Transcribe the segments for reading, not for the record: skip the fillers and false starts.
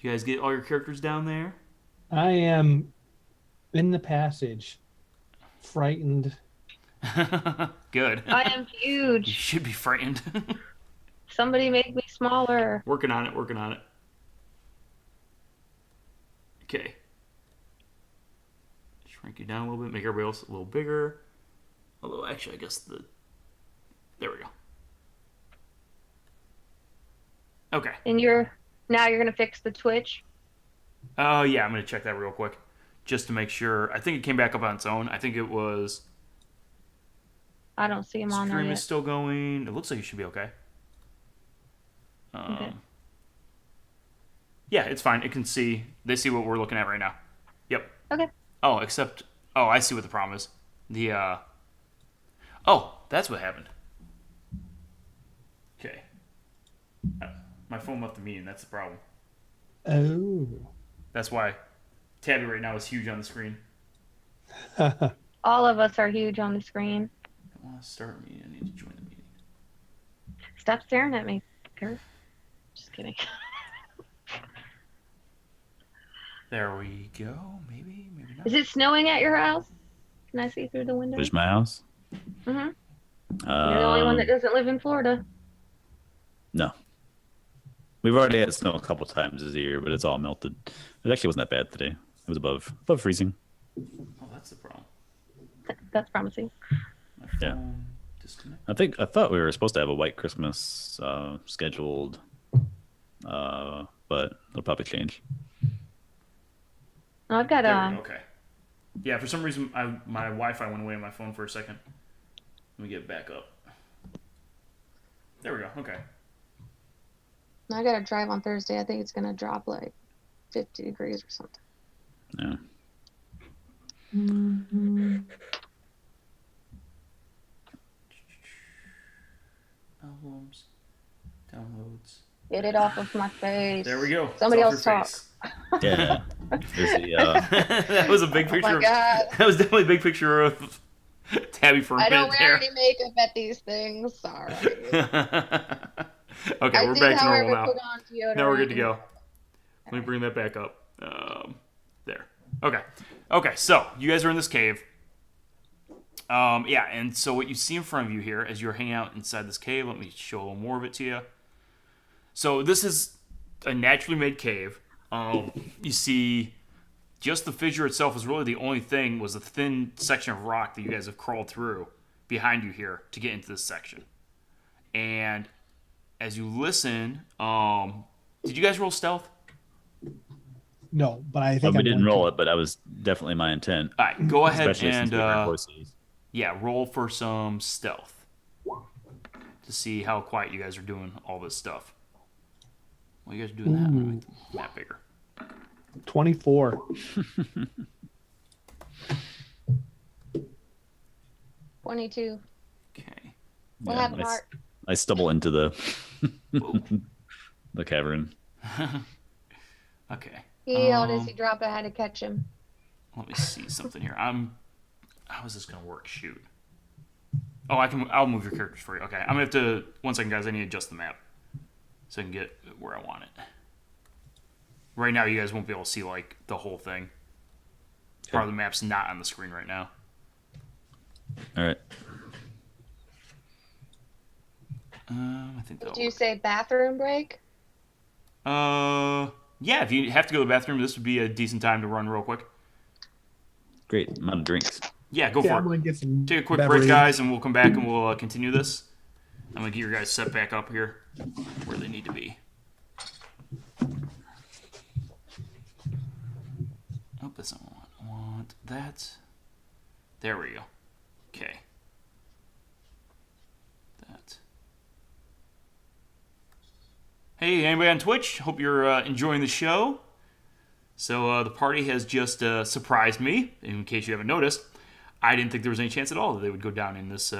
You guys get all your characters down there? I am in the passage, frightened. Good. I am You huge. should be frightened. Somebody make me smaller. Working on it, working on it. Okay. Shrink you down a little bit, make everybody else a little bigger. Although, actually, I guess the... There we go. Okay. And now you're gonna fix the Twitch. Oh, yeah, I'm going to check that real quick. Just to make sure. I think it came back up on its own. I think it was... I don't see him on there Stream is yet. still going. It looks like it should be okay. Okay. Yeah, it's fine. It can see. They see what we're looking at right now. Yep. Okay. Oh, except... Oh, I see what the problem is. Oh, that's what happened. Okay. My phone left the meeting. That's the problem. Oh. That's why Tabby right now is huge on the screen. All of us are huge on the screen. I want to start a meeting. I need to join the meeting. Stop staring at me, Kurt. Just kidding. There we go. Maybe not. Is it snowing at your house? Can I see through the window? There's my house. Mm-hmm. You're the only one that doesn't live in Florida. No. We've already had snow a couple times this year, but it's all melted. It actually wasn't that bad today. It was above freezing. Oh, that's the problem. That's promising. My Yeah. phone disconnect. I thought we were supposed to have a white Christmas scheduled, but it'll probably change. I've got There we go. Okay. Yeah, for some reason my Wi-Fi went away on my phone for a second. Let me get it back up. There we go. Okay. I got to drive on Thursday. I think it's gonna drop like 50 degrees or something. Yeah. Mm-hmm. Albums, downloads. Get it off of my face. There we go. Somebody It's off else your talk. face. Yeah. There's the, That was a big Oh picture. my God. That was definitely a big picture of Tabby for a I minute don't wear there. any makeup at these things. Sorry. Okay, I we're did, back to however, normal now. put on deodorant. Now we're good to go. Let me bring that back up. There. Okay. Okay, so you guys are in this cave. Yeah, and so what you see in front of you here as you're hanging out inside this cave, let me show a little more of it to you. So this is a naturally made cave. You see just the fissure itself is really the only thing, was a thin section of rock that you guys have crawled through behind you here to get into this section. And as you listen, did you guys roll stealth? No, but I think we I'm didn't going roll to. it, but that was definitely my intent. All right, go ahead Especially and since we heard voices. yeah, roll for some stealth to see how quiet you guys are doing all this stuff. While you guys are doing that, I'm gonna make the map bigger. 24. 22. Okay. What Yeah, happened, I, Hart? I stumble into the the cavern. Okay. He yelled as he dropped. I had to catch him. Let me see something here. How is this gonna work? Shoot. Oh, I'll move your characters for you. Okay. I'm gonna have to. 1 second, guys. I need to adjust the map so I can get where I want it. Right now, you guys won't be able to see like the whole thing. Part of the map's not on the screen right now. All right. I think Did that'll you work. say bathroom break? Yeah. If you have to go to the bathroom, this would be a decent time to run real quick. Great. I'm out of drinks. Yeah, go Yeah, for I'm it. going to get some Take a quick beverage. break, guys, and we'll come back and we'll continue this. I'm gonna get your guys set back up here where they need to be. Oh, that's not what I want. I want that. There we go. Okay. That. Hey, anybody on Twitch? Hope you're enjoying the show. So the party has just surprised me. In case you haven't noticed, I didn't think there was any chance at all that they would go down in this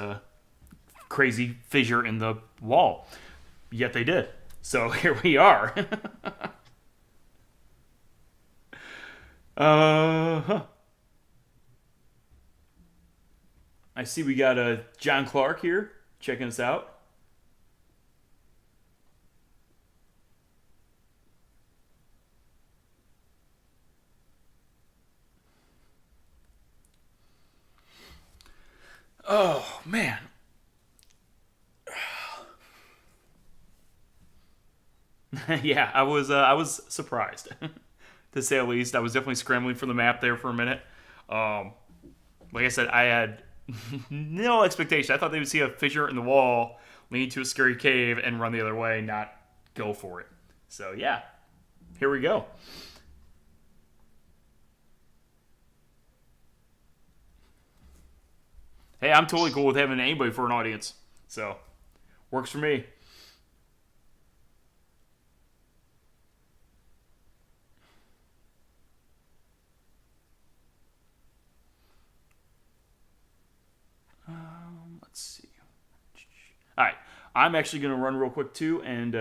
crazy fissure in the wall. Yet they did. So here we are. I see we got John Clark here checking us out. Oh man. Yeah, I was surprised, to say the least. I was definitely scrambling for the map there for a minute. Like I said, I had no expectation. I thought they would see a fissure in the wall, lead to a scary cave, and run the other way, not go for it. So yeah, here we go. Hey, I'm totally cool with having anybody for an audience. So, works for me. Let's see. All right. I'm actually going to run real quick, too, and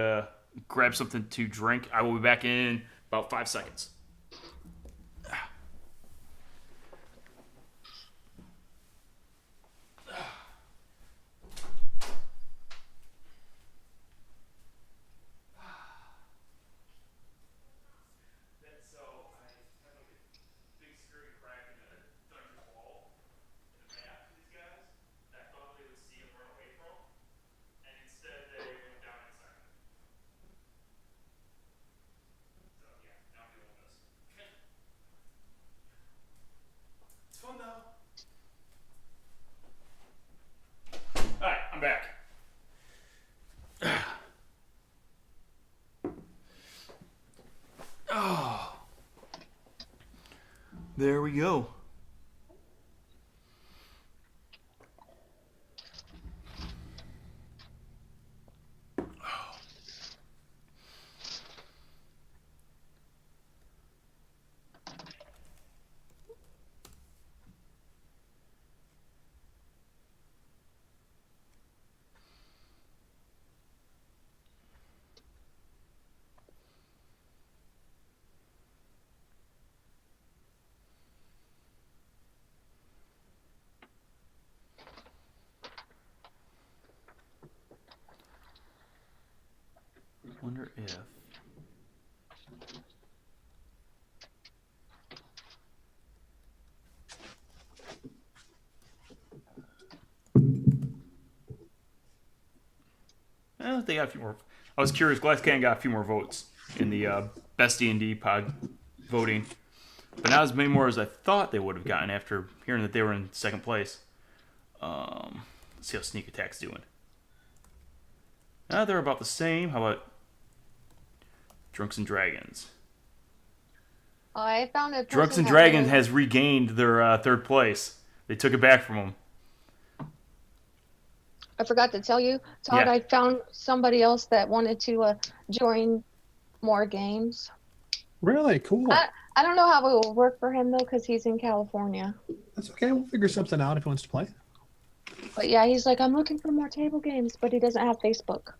grab something to drink. I will be back in about 5 seconds. Alright, I'm back. Oh. There we go. Wonder if... they got a few more. I was curious. Glass Cannon got a few more votes in the best D&D pod voting, but not as many more as I thought they would have gotten after hearing that they were in second place. Let's see how Sneak Attack's doing. They're about the same. How about Drunks and Dragons? I found a Drunks and Dragons has regained their third place. They took it back from them. I forgot to tell you, Todd, Yeah. I found somebody else that wanted to join more games. Really cool. I don't know how it will work for him, though, because he's in California. That's okay. We'll figure something out if he wants to play. But yeah, he's like, I'm looking for more table games, but he doesn't have Facebook.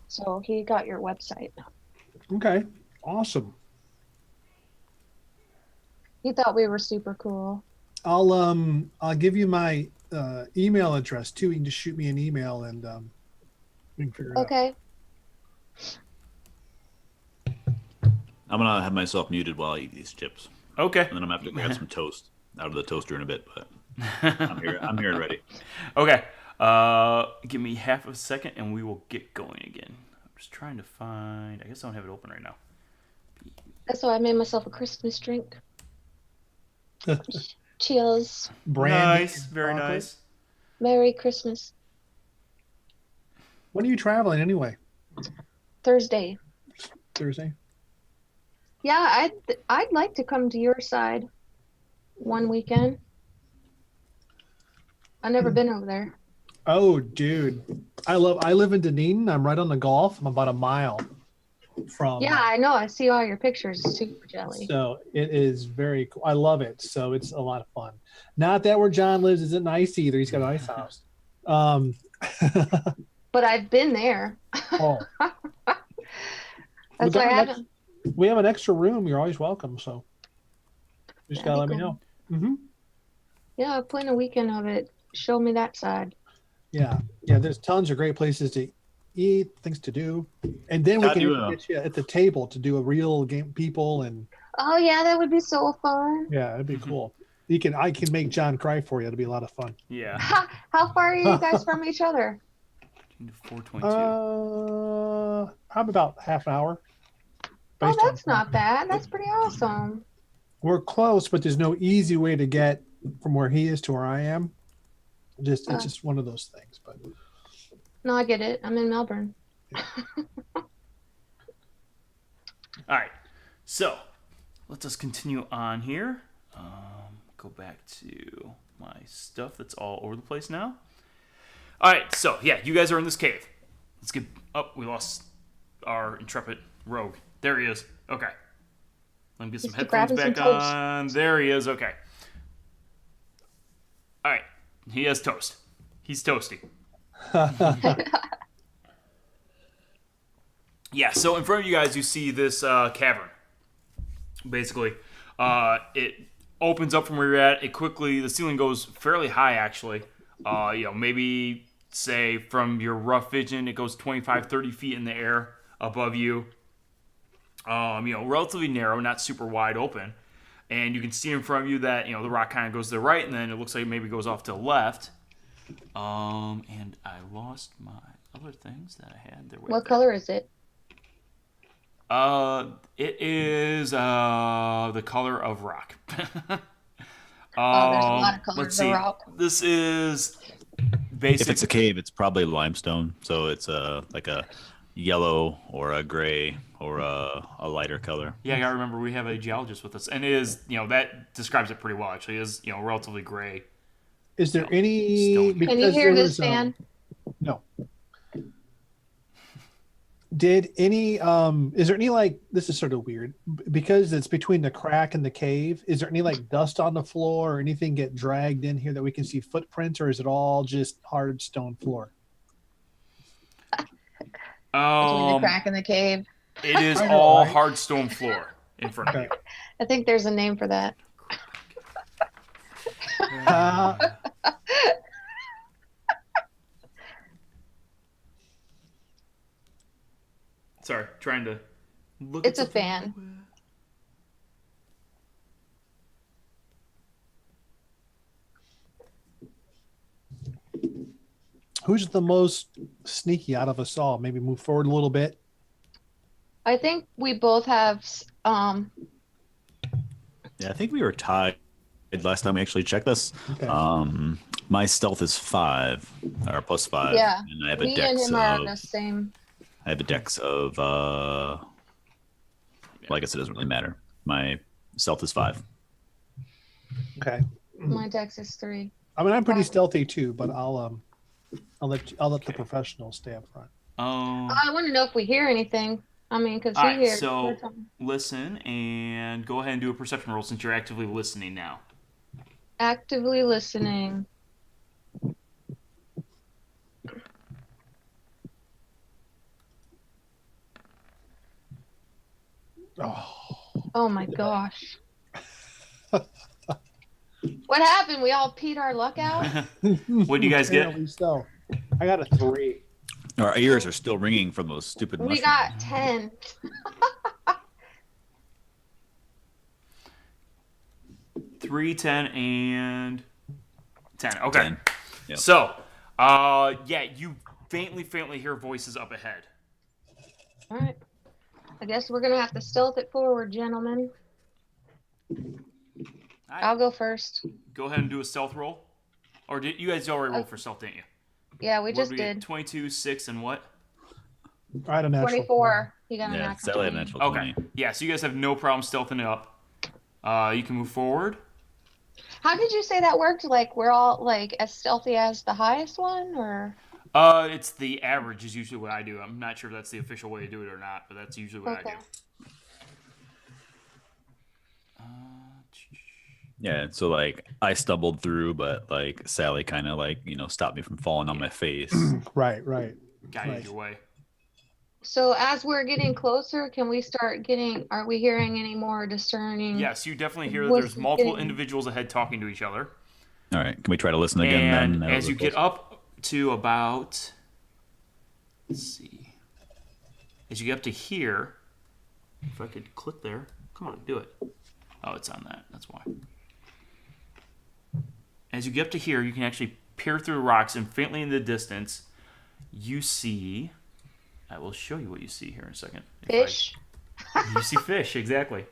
So he got your website. Okay. Awesome. He thought we were super cool. I'll give you my email address too. You can just shoot me an email and we can figure it out. Okay. I'm gonna have myself muted while I eat these chips, Okay. and then I'm gonna have to grab some toast out of the toaster in a bit. But I'm here and ready. Okay. Give me half a second and we will get going again. I'm just trying to find... I guess I don't have it open right now. That's why I made myself a Christmas drink. Cheers. Brandy Nice. and Very chocolate. nice. Merry Christmas. When are you traveling anyway? Thursday. Thursday? Yeah, I'd like to come to your side one weekend. I've never been over there. Oh, dude. I live in Dunedin. I'm right on the Gulf. I'm about a mile from. Yeah, I know. I see all your pictures. Super jelly. So it is very cool. I love it. So it's a lot of fun. Not that where John lives isn't nice either. He's got an ice house. But I've been there. Oh. That's why I haven't. We have an extra room. You're always welcome. So you just That'd gotta be let me cool. know. Mm-hmm. Yeah, plan a weekend of it. Show me that side. Yeah. Yeah. There's tons of great places to eat, things to do. And then we How can do you, get you at the table to do a real game people and Oh yeah, that would be so fun. yeah, it'd be cool. I can make John cry for you. It'll be a lot of fun. Yeah. How far are you guys from each other? 422. Probably about half an hour. Oh, based on- that's not bad. That's pretty awesome. We're close, but there's no easy way to get from where he is to where I am. It's just one of those things. But No, I get it. I'm in Melbourne. All right. So let us continue on here. Go back to my stuff that's all over the place now. All right. So yeah, you guys are in this cave. Let's get up. We lost our intrepid rogue. There he is. Okay. Let me get some He's headphones grabbing back some toast. on. There he is. Okay. All right. He has toast. He's toasty. Yeah, so in front of you guys, you see this cavern. Basically, it opens up from where you're at. It quickly, the ceiling goes fairly high, actually. Maybe, say, from your rough vision, it goes 25, 30 feet in the air above you. Relatively narrow, not super wide open. And you can see in front of you that, the rock kind of goes to the right, and then it looks like it maybe goes off to the left. And I lost my other things that I had. What color is it? It is the color of rock. There's a lot of colors Let's of see. rock. This is If it's a cave, it's probably limestone. So it's like a yellow or a gray or a lighter color. Yeah, I gotta remember we have a geologist with us, and it is that describes it pretty well. Actually, it is relatively gray. is there any? Stone. Can you because hear there this was, fan? No. Did any is there any this is sort of weird because it's between the crack and the cave, is there any dust on the floor or anything get dragged in here that we can see footprints, or is it all just hard stone floor? Between the crack and the cave. It is I know, all right? hard stone floor in front of Okay. you. I think there's a name for that. Sorry, trying to look. It's at a fan. Who's the most sneaky out of us all? Maybe move forward a little bit. I think we both have Yeah, I think we were tied last time we actually checked this. Okay. My stealth is 5 or plus 5. Yeah, And I have a me and dex him are on the of same. well, I guess it doesn't really matter. My stealth is 5. Okay. My dex is 3. I mean, I'm pretty stealthy too, but I'll let the professionals stay up front. I want to know if we hear anything. I mean, because All he right, hears. so listen and go ahead and do a perception roll since you're actively listening now. Actively listening. Oh my gosh. What happened? We all peed our luck out? What do you guys get? Apparently so. I got a 3. Our ears are still ringing from those stupid We mushrooms. got 10. 3, 10, and 10. Okay. 10. Yep. So, you faintly hear voices up ahead. All right. I guess we're going to have to stealth it forward, gentlemen. All right. I'll go first. Go ahead and do a stealth roll. Or did you guys already roll for stealth, didn't you? Yeah, we What just did we get? did. 22, 6, and what? I had a natural 24. You got a Yeah, natural Sally had 20. a natural Okay. 20. Yeah, so you guys have no problem stealthing it up. You can move forward. How did you say that worked? Like, we're all, as stealthy as the highest one, or? It's the average is usually what I do. I'm not sure if that's the official way to do it or not, but that's usually what I Okay. do. Yeah, so I stumbled through, but Sally kind of stopped me from falling on my face. Right. Guided Right. your way. So as we're getting closer, can we are we hearing any more discerning? Yes, you definitely hear that What's there's he multiple getting? individuals ahead talking to each other. All right, can we try to listen again And then? as you get up to about, let's see, as you get up to here, if I could click there, come on, do it. Oh, it's on that. That's why. as you get up to here, you can actually peer through the rocks, and faintly in the distance, you see. I will show you what you see here in a second. Fish. You see fish, exactly.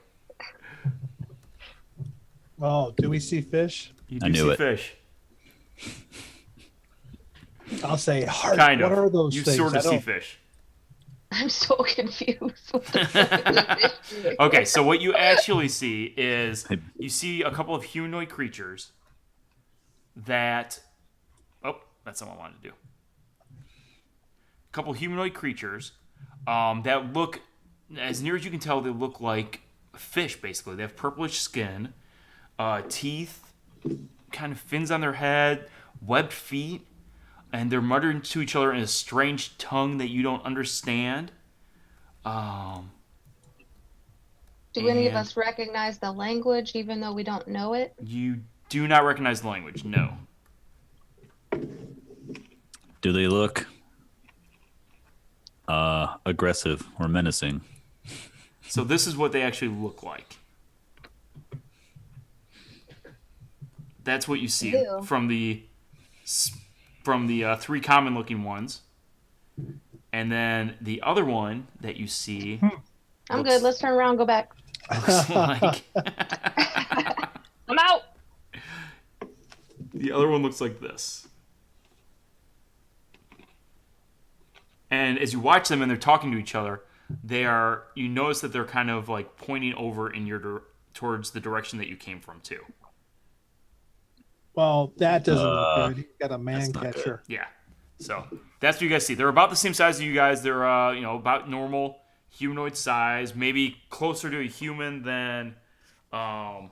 Oh, do we see fish? You I do knew see it. fish. I'll say, Hart, Kind what of. are those You things? sort I of see don't- fish. I'm so confused. What the fuck is a fish doing? Okay, so what you actually see is you see a couple of humanoid creatures that. Oh, that's not what I wanted to do. A couple of humanoid creatures that look, as near as you can tell, they look like fish, basically. They have purplish skin, teeth, kind of fins on their head, webbed feet, and they're muttering to each other in a strange tongue that you don't understand. Do any of And- us recognize the language, even though we don't know it? You do not recognize the language, no. Do they look aggressive or menacing? So this is what they actually look like. That's what you see Ew. from the three common-looking ones, and then the other one that you see I'm looks- good. Let's turn around and go back. looks like I'm out. the other one looks like this. And as you watch them and they're talking to each other, you notice that they're kind of like pointing over in towards the direction that you came from too. Well, that doesn't look good. He's got a man that's not catcher. Yeah. So that's what you guys see. They're about the same size as you guys. They're about normal humanoid size, maybe closer to a human than Calica.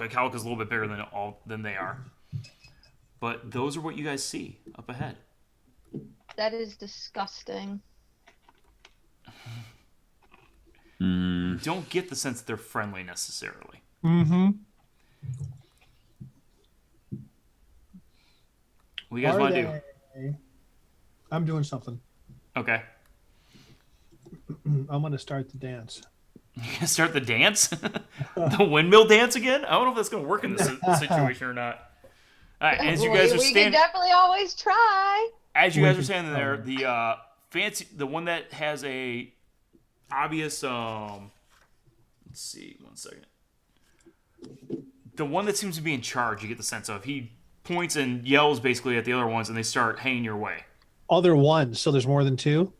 Calica's a little bit bigger than they are. But those are what you guys see up ahead. That is disgusting. Don't get the sense that they're friendly necessarily. Mm-hmm. What do you guys want to do? I'm doing something. Okay. I'm going to start the dance. You gonna start the dance? The windmill dance again? I don't know if that's going to work in this situation or not. All right, as you guys are we can standing... definitely always try. As you guys are standing there, the one that has a obvious, let's see, 1 second. The one that seems to be in charge, you get the sense of. He points and yells basically at the other ones, and they start hanging your way. Other ones, so there's more than two?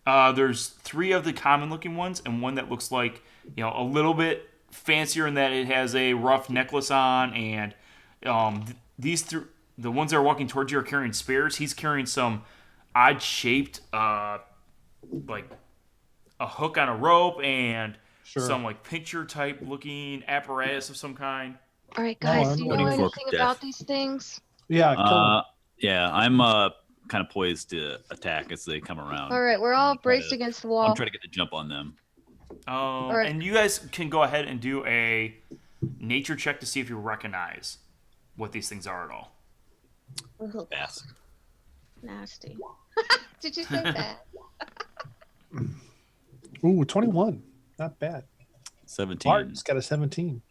There's 3 of the common-looking ones, and one that looks like, a little bit fancier in that it has a rough necklace on, and these 3. The ones that are walking towards you are carrying spears. He's carrying some odd-shaped, like a hook on a rope and some like pincher-type looking apparatus of some kind. All right, guys. I'm Do you know waiting for anything death. about these things? Yeah, kill 'em. Yeah, I'm kind of poised to attack as they come around. All right, we're all I'm trying braced to- against the I'm wall. trying to get the jump on them. right. And you guys can go ahead and do a nature check to see if you recognize what these things are at all. Ugh, Pass. nasty. Did you say that? Ooh, 21. Not bad. 17. Hart's got a 17.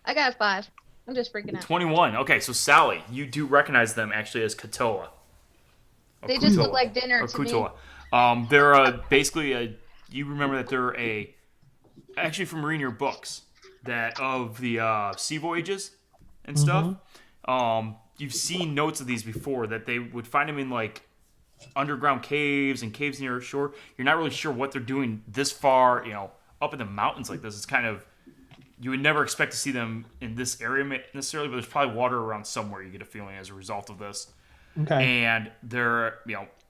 I got 5. I'm just freaking out. 21. Okay, so Sally, you do recognize them actually as Katoa. Or They just look Kutoa. like dinner Or to me. Kutoa. They're basically you remember that they're actually from reading your books that of the sea voyages and stuff. You've seen notes of these before that they would find them in like underground caves and caves near shore. You're not really sure what they're doing this far, up in the mountains like this. It's kind of, you would never expect to see them in this area necessarily, but there's probably water around somewhere, you get a feeling, as a result of this. Okay. And they're,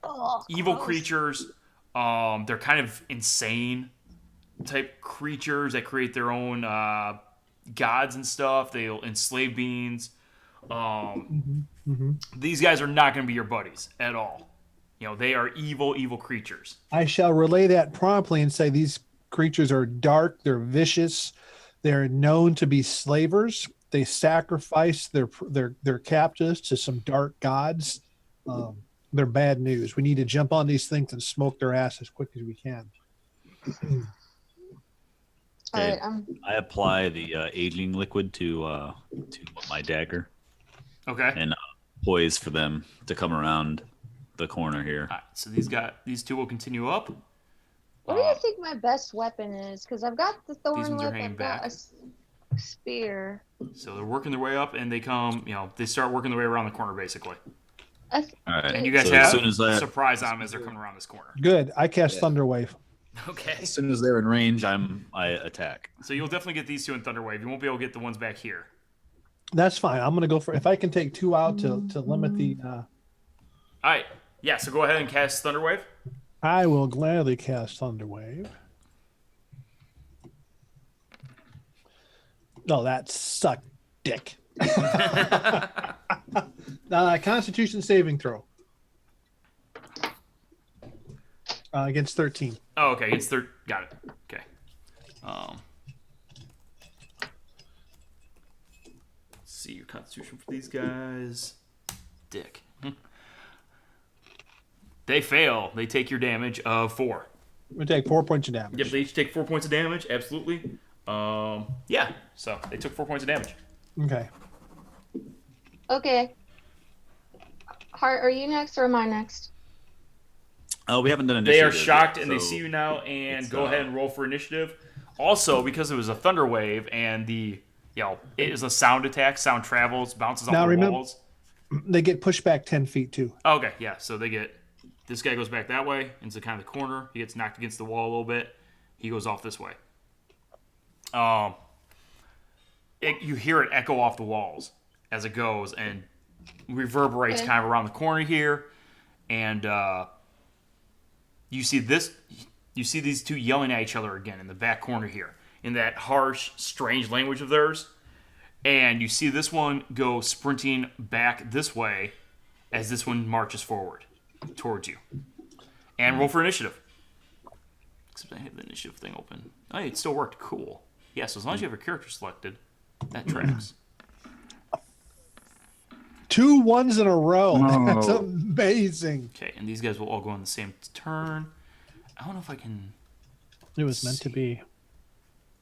Oh, evil gross. creatures. They're kind of insane type creatures that create their own gods and stuff. They'll enslave beings. These guys are not going to be your buddies at all. They are evil creatures. I shall relay that promptly and say these creatures are dark, they're vicious, they're known to be slavers. They sacrifice their captives to some dark gods. They're bad news. We need to jump on these things and smoke their ass as quick as we can. All Okay. right, I apply the aging liquid to my dagger Okay. and poise for them to come around the corner here. All right, so these two will continue up. what do you think my best weapon is? Because I've got the thorn ones are whip, hanging I've got back. a spear. So they're working their way up, and they come. They start working their way around the corner, basically. I th- All right. And you guys So have as soon as that, surprise on them as they're coming around this corner. Good. I cast Thunder Wave. Okay. as soon as they're in range, I attack. So you'll definitely get these two in Thunderwave. You won't be able to get the ones back here. That's fine. I'm gonna go for if I can take 2 out to limit the. All right. Yeah. So go ahead and cast Thunderwave. I will gladly cast Thunder Wave. No, that sucked, dick. Constitution saving throw against 13. Oh, okay. It's third. Got it. Okay. Let's see your Constitution for these guys. Dick. They fail. They take your damage of 4. We take 4 points of damage. Yep. They each take 4 points of damage. Absolutely. Yeah. So they took 4 points of damage. Okay. Okay. Hart, are you next or am I next? Oh, we haven't done They initiative. are shocked yet, and they so see you now, and it's, go ahead and roll for initiative. Also, because it was a thunder wave and it is a sound attack, sound travels, bounces off Now the remember- walls. They get pushed back 10 feet too. Okay, yeah. So this guy goes back that way into kind of the corner. He gets knocked against the wall a little bit. He goes off this way. You hear it echo off the walls as it goes and reverberates Okay. kind of around the corner here, and you see these two yelling at each other again in the back corner here in that harsh, strange language of theirs, and you see this one go sprinting back this way as this one marches forward towards you. And roll for initiative. Except I have the initiative thing open. Oh, it still worked. Cool. Yeah, so as long as you have your character selected, that tracks. 2 ones in a row. No. That's amazing. Okay, and these guys will all go on the same turn. I don't know if I can... It was meant to be.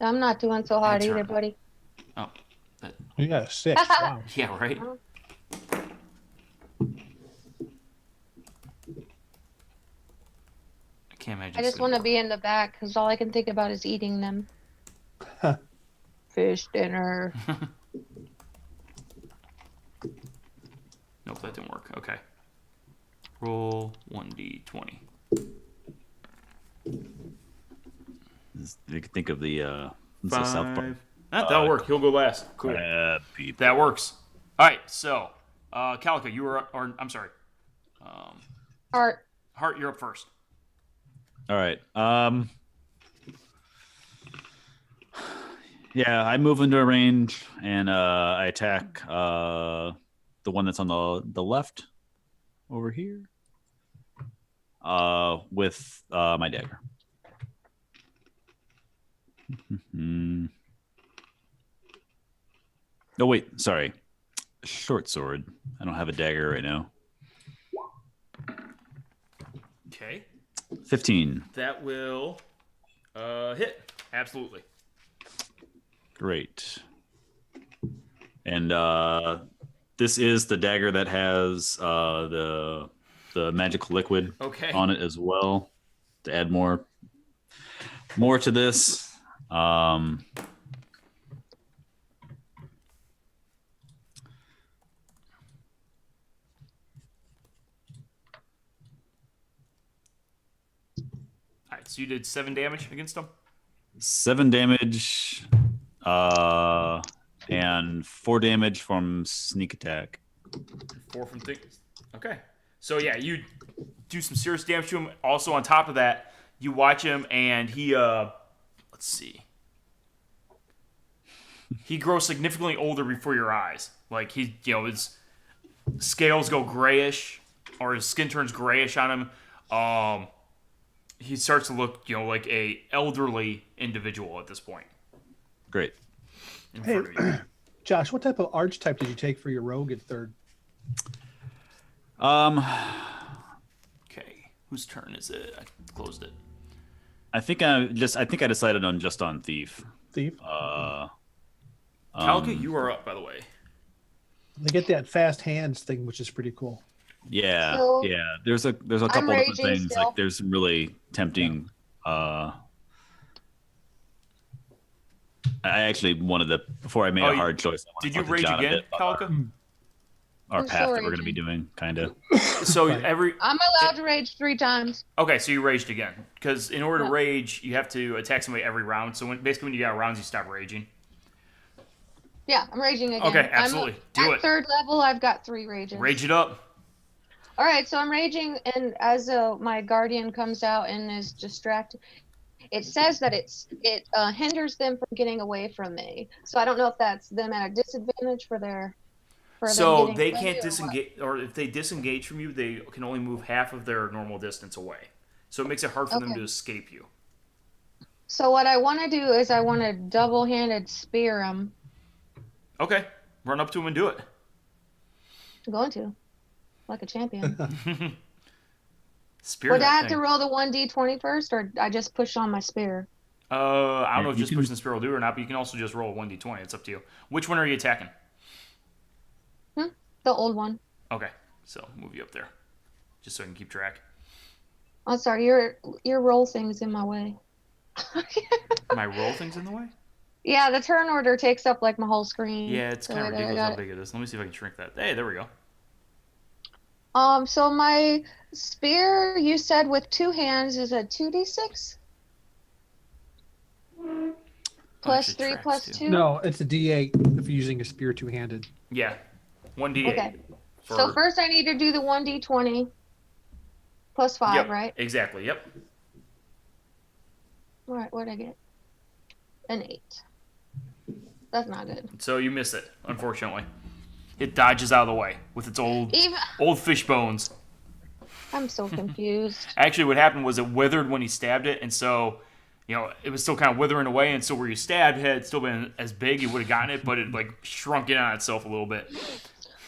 I'm not doing so hot That's either, right. buddy. Oh, that, You got a 6. Wow. yeah, right? I can't imagine. I just want to be in the back because all I can think about is eating them. Fish dinner. Nope, that didn't work. Okay. Roll 1d20. You can think of the South Park. 5. That'll work. He'll go last. Cool. People. That works. All right, so, Calica, you were... Or, I'm sorry. Hart. Hart, you're up first. All right. Yeah, I move into a range and I attack the one that's on the left over here with my dagger. Oh wait, sorry. Short sword. I don't have a dagger right now. Okay. 15. That will hit. Absolutely. Great. And this is the dagger that has the magical liquid Okay. on it as well to add more to this. All right, so you did 7 damage against him? 7 damage and 4 damage from sneak attack. 4 from things. Okay. So, yeah, you do some serious damage to him. Also, on top of that, you watch him and he, let's see. He grows significantly older before your eyes. Like, he, his scales go grayish, or his skin turns grayish on him. He starts to look, like a elderly individual at this point. Great. In Hey, front of you. Josh, what type of archetype did you take for your rogue at third? Okay. Whose turn is it? I closed it. I think I decided on just on thief. Thief. Calica, you are up, by the way. They get that fast hands thing, which is pretty cool. Yeah, So, yeah. There's a couple different raging things. still. Like there's some really tempting. I actually wanted to before I made a hard choice. I wanted Did you to rage jot a again, bit about Calica? Our I'm path still that we're going to be raging. doing, kind of. So Right. I'm allowed to rage 3 times. Okay, so you raged again. Because in order to Yeah. rage, you have to attack somebody every round. So basically when you got rounds, you stop raging. Yeah, I'm raging again. Okay, absolutely. Do At it. 3rd level, I've got 3 rages. Rage it up. All right, so I'm raging, and as my guardian comes out and is distracted, it says that it hinders them from getting away from me. So I don't know if that's them at a disadvantage for them So getting they away can't or what. disengage, or if they disengage from you, they can only move half of their normal distance away. So it makes it hard for them Okay. to escape you. So what I want to do is I want to double-handed spear him. Okay, run up to him and do it. I'm going to, like a champion. Spear Would I that have thing. to roll the 1d20 first, or I just push on my spear? I don't know if You just can- pushing the spear will do it or not, but you can also just roll a 1d20. It's up to you. Which one are you attacking? The old one. Okay, so move you up there, just so I can keep track. Oh, sorry, your roll thing's in my way. My roll thing's in the way? Yeah, the turn order takes up like my whole screen. Yeah, it's So kind of there, I ridiculous got how it. big it is. Let me see if I can shrink that. Hey, there we go. So my spear, you said with 2 hands, is a 2d6? Plus Actually 3 tracks, plus too. 2? No, it's a D8 if you're using a spear two-handed. Yeah, 1d8. Okay. For... So first I need to do the 1d20 plus 5, Yep, right? exactly, yep. All right, what'd I get? An 8. That's not good. So you miss it, unfortunately. It dodges out of the way with its old fish bones. I'm so confused. Actually, what happened was it withered when he stabbed it, and so, it was still kind of withering away, and so where you stabbed, had it still been as big, you would have gotten it, but it, shrunk in on itself a little bit.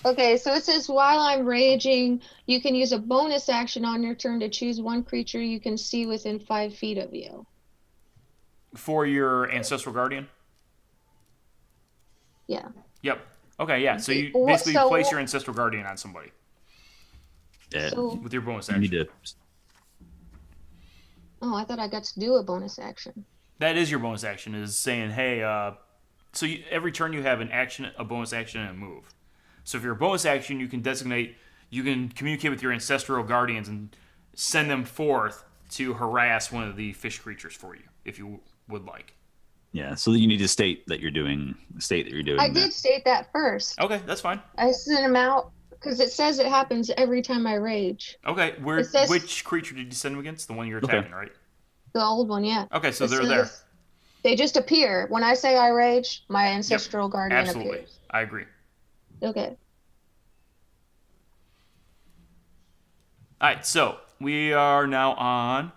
Okay, so it says while I'm raging, you can use a bonus action on your turn to choose one creature you can see within 5 feet of you. For your Ancestral Guardian? Yeah. Yep. Okay, yeah, so you What- basically so- place your Ancestral Guardian on somebody Yeah. So, with your bonus You action. need to. I thought I got to do a bonus action. That is your bonus action, is saying, hey, so every turn you have an action, a bonus action, and a move. So if you're a bonus action, you can communicate with your ancestral guardians and send them forth to harass one of the fish creatures for you, if you would like. Yeah. So you need to state that you're doing. I did state that first. Okay, that's fine. I sent him out because it says it happens every time I rage. Okay, It says- which creature did you send them against? The one you're Okay. attacking, right? The old one, yeah. Okay, so It they're there. says- They just appear. When I say I rage, my ancestral guardian Absolutely. appears. I agree. Okay. All right, so we are now on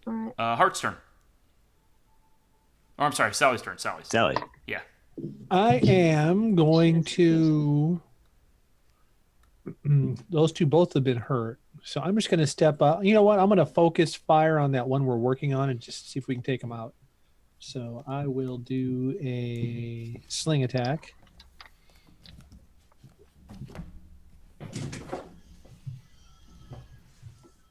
All right. Hart's turn. Oh, I'm sorry, Sally's turn. Sally. Yeah. I am going to. Those two both have been hurt. So I'm just going to step up. You know what? I'm going to focus fire on that one we're working on and just see if we can take them out. So I will do a sling attack.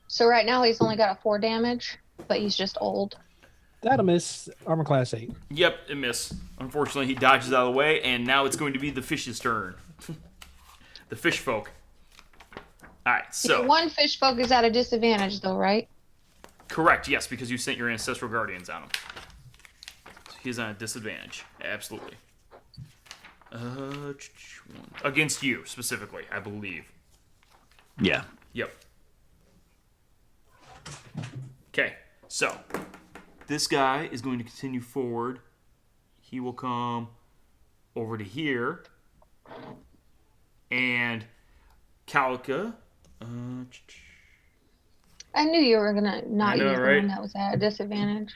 So right now he's only got a 4 damage, but he's just old. That'll miss armor class 8. Yep, it missed. Unfortunately, he dodges out of the way, and now it's going to be the fish's turn. The fish folk. All right, so One fish folk is at a disadvantage, though, right? correct, yes, because you sent your ancestral guardians on him. So he's on a disadvantage, absolutely. Against you specifically, I believe. Yeah. Yep. Okay, so this guy is going to continue forward. He will come over to here. And Calica. I knew you were gonna I not know, use the right? one that was at a disadvantage.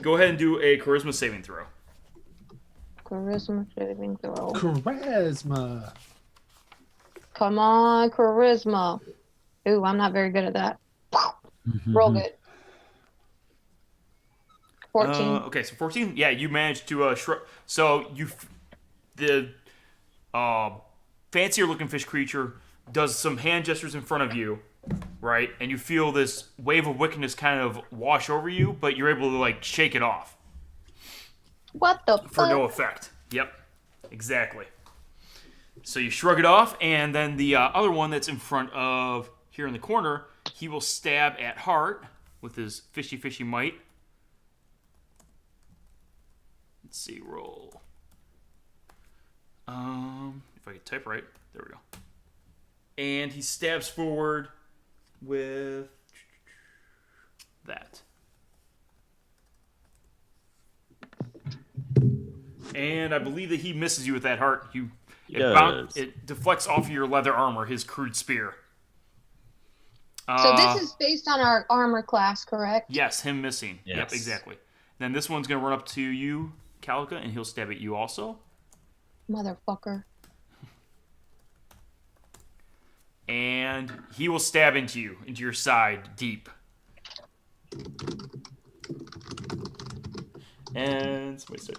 Go ahead and do a charisma saving throw. Charisma saving throw. Charisma. Come on, charisma. Ooh, I'm not very good at that. Roll good. 14. Okay, so 14. Yeah, you managed to shrug. So the fancier looking fish creature does some hand gestures in front of you, right? And you feel this wave of wickedness kind of wash over you, but you're able to like shake it off What the for no effect. Yep, exactly. So you shrug it off, and then the other one that's in front of here in the corner, he will stab at Hart with his fishy might. Let's see, roll. If I could type right, there we go. And he stabs forward with that. And I believe that he misses you with that Hart. It deflects off of your leather armor, his crude spear. So this is based on our armor class, correct? Yes, him missing. Yes. Yep, exactly. Then this one's going to run up to you, Calica, and he'll stab at you also. Motherfucker. And he will stab into you, into your side, deep. And somebody said,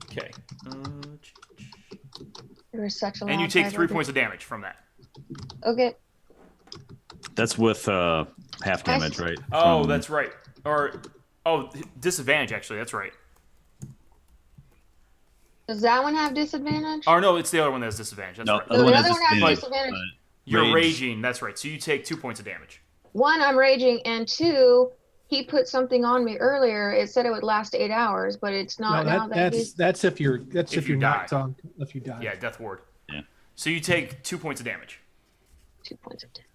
okay. You're such a And you take 3 points of damage from that. Okay. That's with half damage, right? Oh, From- that's right. Disadvantage, actually. That's right. Does that one have disadvantage? Oh, no, it's the other one that has disadvantage. That's No, right. So the one other has one has disadvantage, disadvantage. but You're rage- raging. That's right. So you take 2 points of damage. One, I'm raging, and two, he put something on me earlier. It said it would last 8 hours, but it's No, not now. that's if you're If you knocked die. on if you die. Yeah, death ward. Yeah. So you take 2 points of damage. 2 points of damage.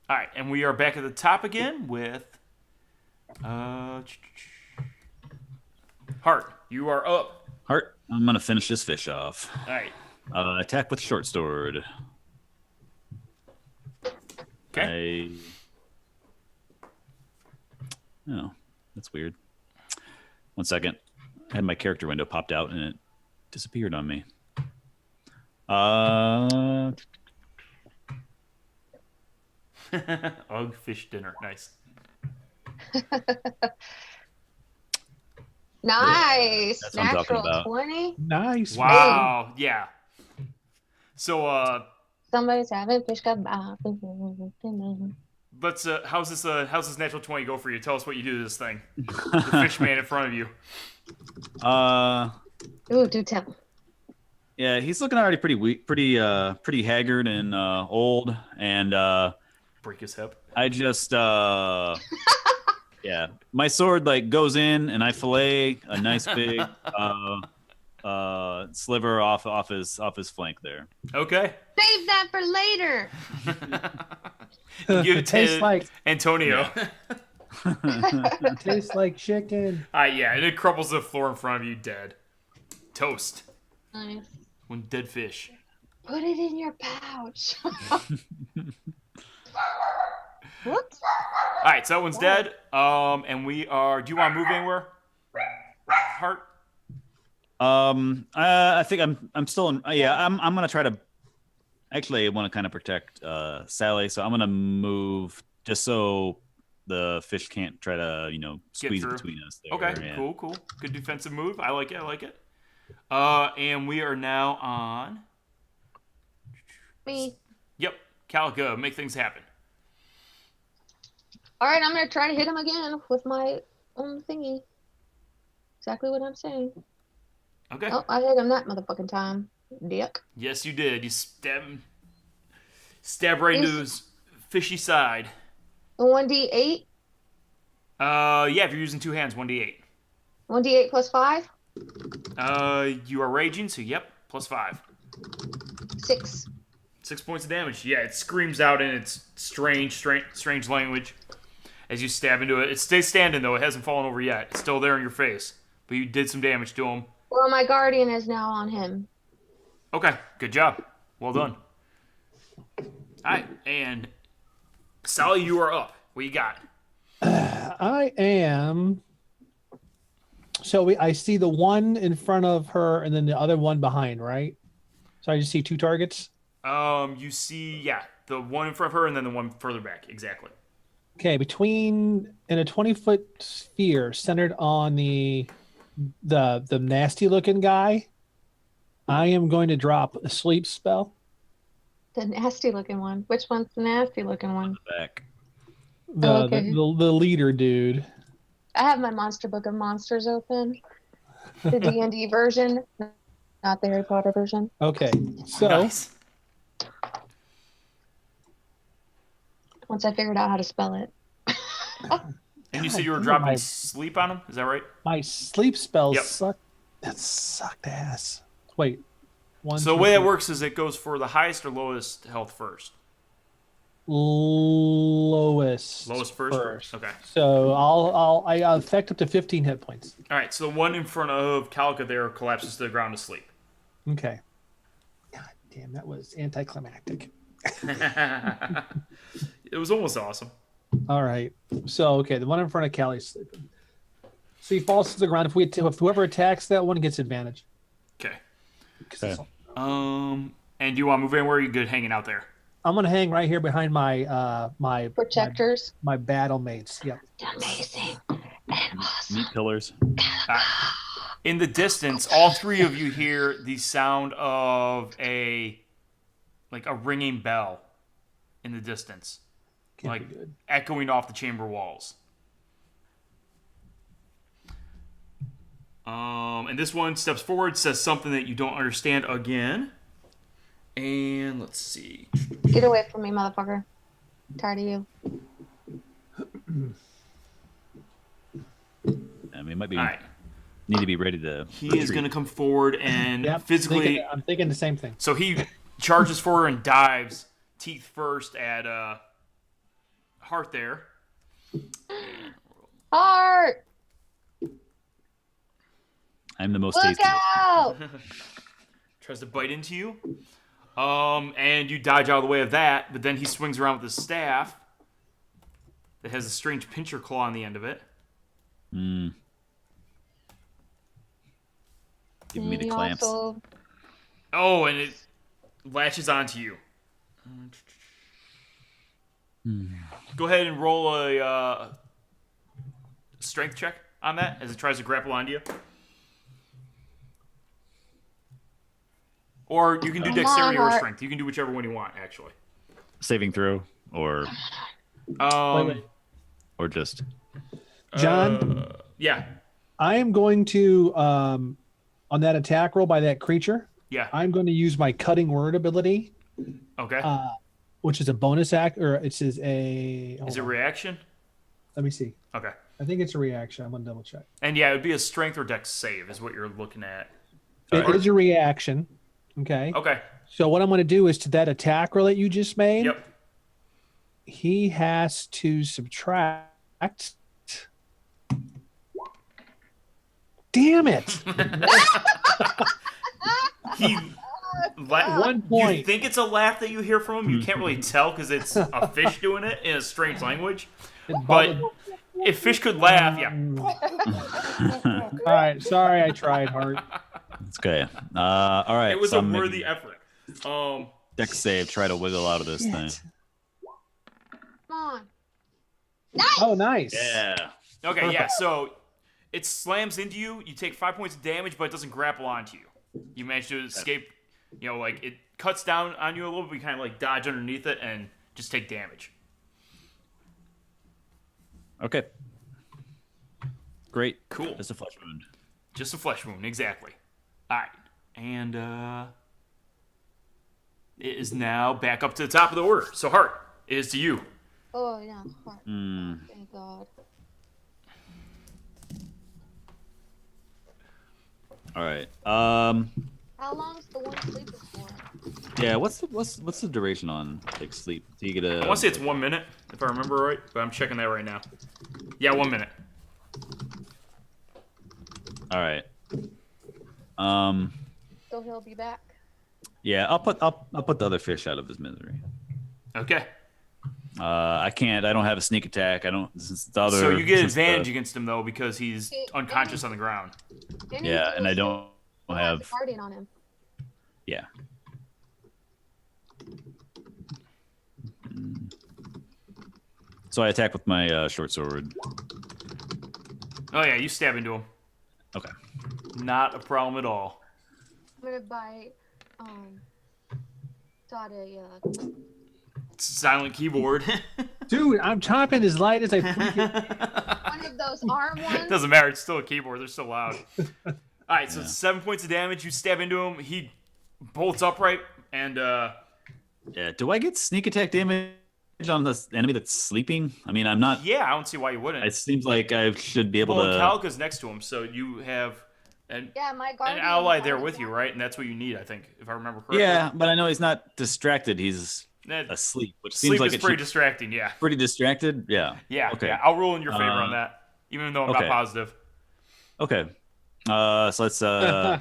All right, and we are back at the top again with Hart. You are up. Hart, I'm gonna finish this fish off. All right. Attack with short sword. Okay. Oh, that's weird. 1 second. I had my character window popped out and it disappeared on me. Ugh, fish dinner. Nice. Nice. That's what I'm talking Natural about. 20. Nice. Wow. Yeah. So Somebody's having fish kebab. let's how's this natural 20 go for you? Tell us what you do to this thing. The fish man in front of you. Ooh, do tell. Yeah, he's looking already pretty weak, pretty haggard and old, and Break his hip. I just yeah, my sword like goes in and I fillet a nice big sliver off his flank there. Okay. Save that for later. Give It it tastes to like Antonio. it tastes like chicken. Yeah, and it crumbles to the floor in front of you, dead. Toast. Nice. One dead fish. Put it in your pouch. Whoops. All right, so that one's dead. And we are. Do you want to move anywhere, Hart? I think I'm still in. Yeah, I'm gonna try to. Actually, I want to kind of protect Sally, so I'm gonna move just so the fish can't try to squeeze through. between us. There. Okay, yeah. cool. Good defensive move. I like it. And we are now on. Me. Yep, Calica, make things happen. All right, I'm gonna try to hit him again with my own thingy. Exactly what I'm saying. Okay. Oh, I hit him that motherfucking time. Dick. Yes, you did. You stab right into his fishy side. A 1d8. Yeah, if you're using two hands, 1d8. 1d8 plus 5. You are raging, so yep, plus 5. 6. 6 points of damage. Yeah, it screams out in its strange language as you stab into it. It stays standing though; it hasn't fallen over yet. It's still there in your face, but you did some damage to him. Well, my guardian is now on him. Okay, good job. Well done. All right, and Sally, you are up. What you got? I am. So I see the one in front of her and then the other one behind, right? So I just see two targets. You see, the one in front of her and then the one further back. Exactly. Okay, between in a 20-foot sphere centered on the nasty looking guy, I am going to drop a sleep spell. The nasty looking one. Which one's the nasty looking one? Back. Okay. The leader dude. I have my monster book of monsters open. The D&D version, not the Harry Potter version. Okay, so Nice. Once I figured out how to spell it. And you said you were God, dropping my- sleep on him? Is that right? my sleep spells Yep. suck. That sucked ass. Wait, one. So the two, way that three. works is it goes for the highest or lowest health first. Lowest. Lowest first? Okay. So I affect up to 15 hit points. All right. So the one in front of Calica there collapses to the ground to sleep. Okay. God damn, that was anticlimactic. It was almost awesome. All right. So okay, the one in front of Callie's sleeping. So he falls to the ground. If whoever attacks that one gets advantage. Okay. 'Cause it's Okay. all- And do you want to move anywhere? Or are you good hanging out there? I'm gonna hang right here behind my Protectors. my battle mates. Yep. Amazing. And awesome. Meat pillars. In the distance, all three of you hear the sound of a ringing bell in the distance, Can't like be good. echoing off the chamber walls. And this one steps forward, says something that you don't understand again. And let's see. Get away from me, motherfucker. Tired of you. I mean, it might be All right. need to be ready to. He is going to come forward and Yep. physically. I'm thinking the same thing. So he charges forward and dives, teeth first, at Hart there. Hart! I'm the most Look tasty. out! Tries to bite into you. And you dodge out of the way of that, but then he swings around with his staff that has a strange pincher claw on the end of it. Giving me the He clamps. also- Oh, and it latches onto you. Go ahead and roll a strength check on that as it tries to grapple onto you. Or you can do Come dexterity on, or Hart. strength. You can do whichever one you want, actually. Saving throw or Wait. or just John, Yeah. I am going to on that attack roll by that creature. Yeah. I'm going to use my cutting word ability, Okay. which is a bonus act, or it is a. Is it reaction? Let me see. Okay. I think it's a reaction. I'm going to double check. And yeah, it would be a strength or dex save is what you're looking at. It is a reaction. Okay. Okay. So what I'm going to do is to that attack roll that you just made. Yep. He has to subtract. Damn it! He 1 You point. think it's a laugh that you hear from him? You can't really tell because it's a fish doing it in a strange language. But if fish could laugh, yeah. All right. Sorry, I tried hard. it's okay. All right. It was so a I'm worthy making effort. dex save. Try to wiggle out of this thing. Shit. Come on. Oh, nice. Yeah. Okay, yeah, so it slams into you. You take 5 points of damage, but it doesn't grapple onto you. You manage to escape. You know, like it cuts down on you a little bit. You kind of like dodge underneath it and just take damage. Okay. Great. Cool. Just a flesh wound. Just a flesh wound, exactly. All right, and it is now back up to the top of the order. So Hart, it is to you. Oh, yeah. Hart. Thank God. All right. How long's the one sleeping for? Yeah. What's the duration on like sleep? Do you get a? I want to say it's 1 minute, if I remember right, but I'm checking that right now. Yeah, 1 minute. All right. So he'll be back. Yeah. I'll put the other fish out of his misery. Okay. I can't. I don't have a sneak attack. I don't. Since the other. So you get since the- advantage against him though because he's unconscious on the ground. Yeah, and I don't have. Guardian on him. Yeah. So I attack with my short sword. Oh yeah, you stab into him. Okay. Not a problem at all. I'm gonna buy Todd a Silent keyboard. Dude, I'm chopping as light as I freaking. one of those arm ones. Doesn't matter. It's still a keyboard. They're still loud. All right, so 7 points of damage. You stab into him. He bolts upright, and Yeah. Do I get sneak attack damage on this enemy that's sleeping? I mean, I'm not. yeah, I don't see why you wouldn't. It seems like I should be able Well, to. Calica's next to him, so you have an My guardian. ally there with you, right? And that's what you need, I think, if I remember correctly. Yeah, but I know he's not distracted. He's asleep, which seems Sleep like is pretty distracting. Yeah. pretty distracted. Yeah. Yeah. Okay. Yeah. I'll rule in your favor on that, even though I'm not okay. positive. Okay. So let's Yeah.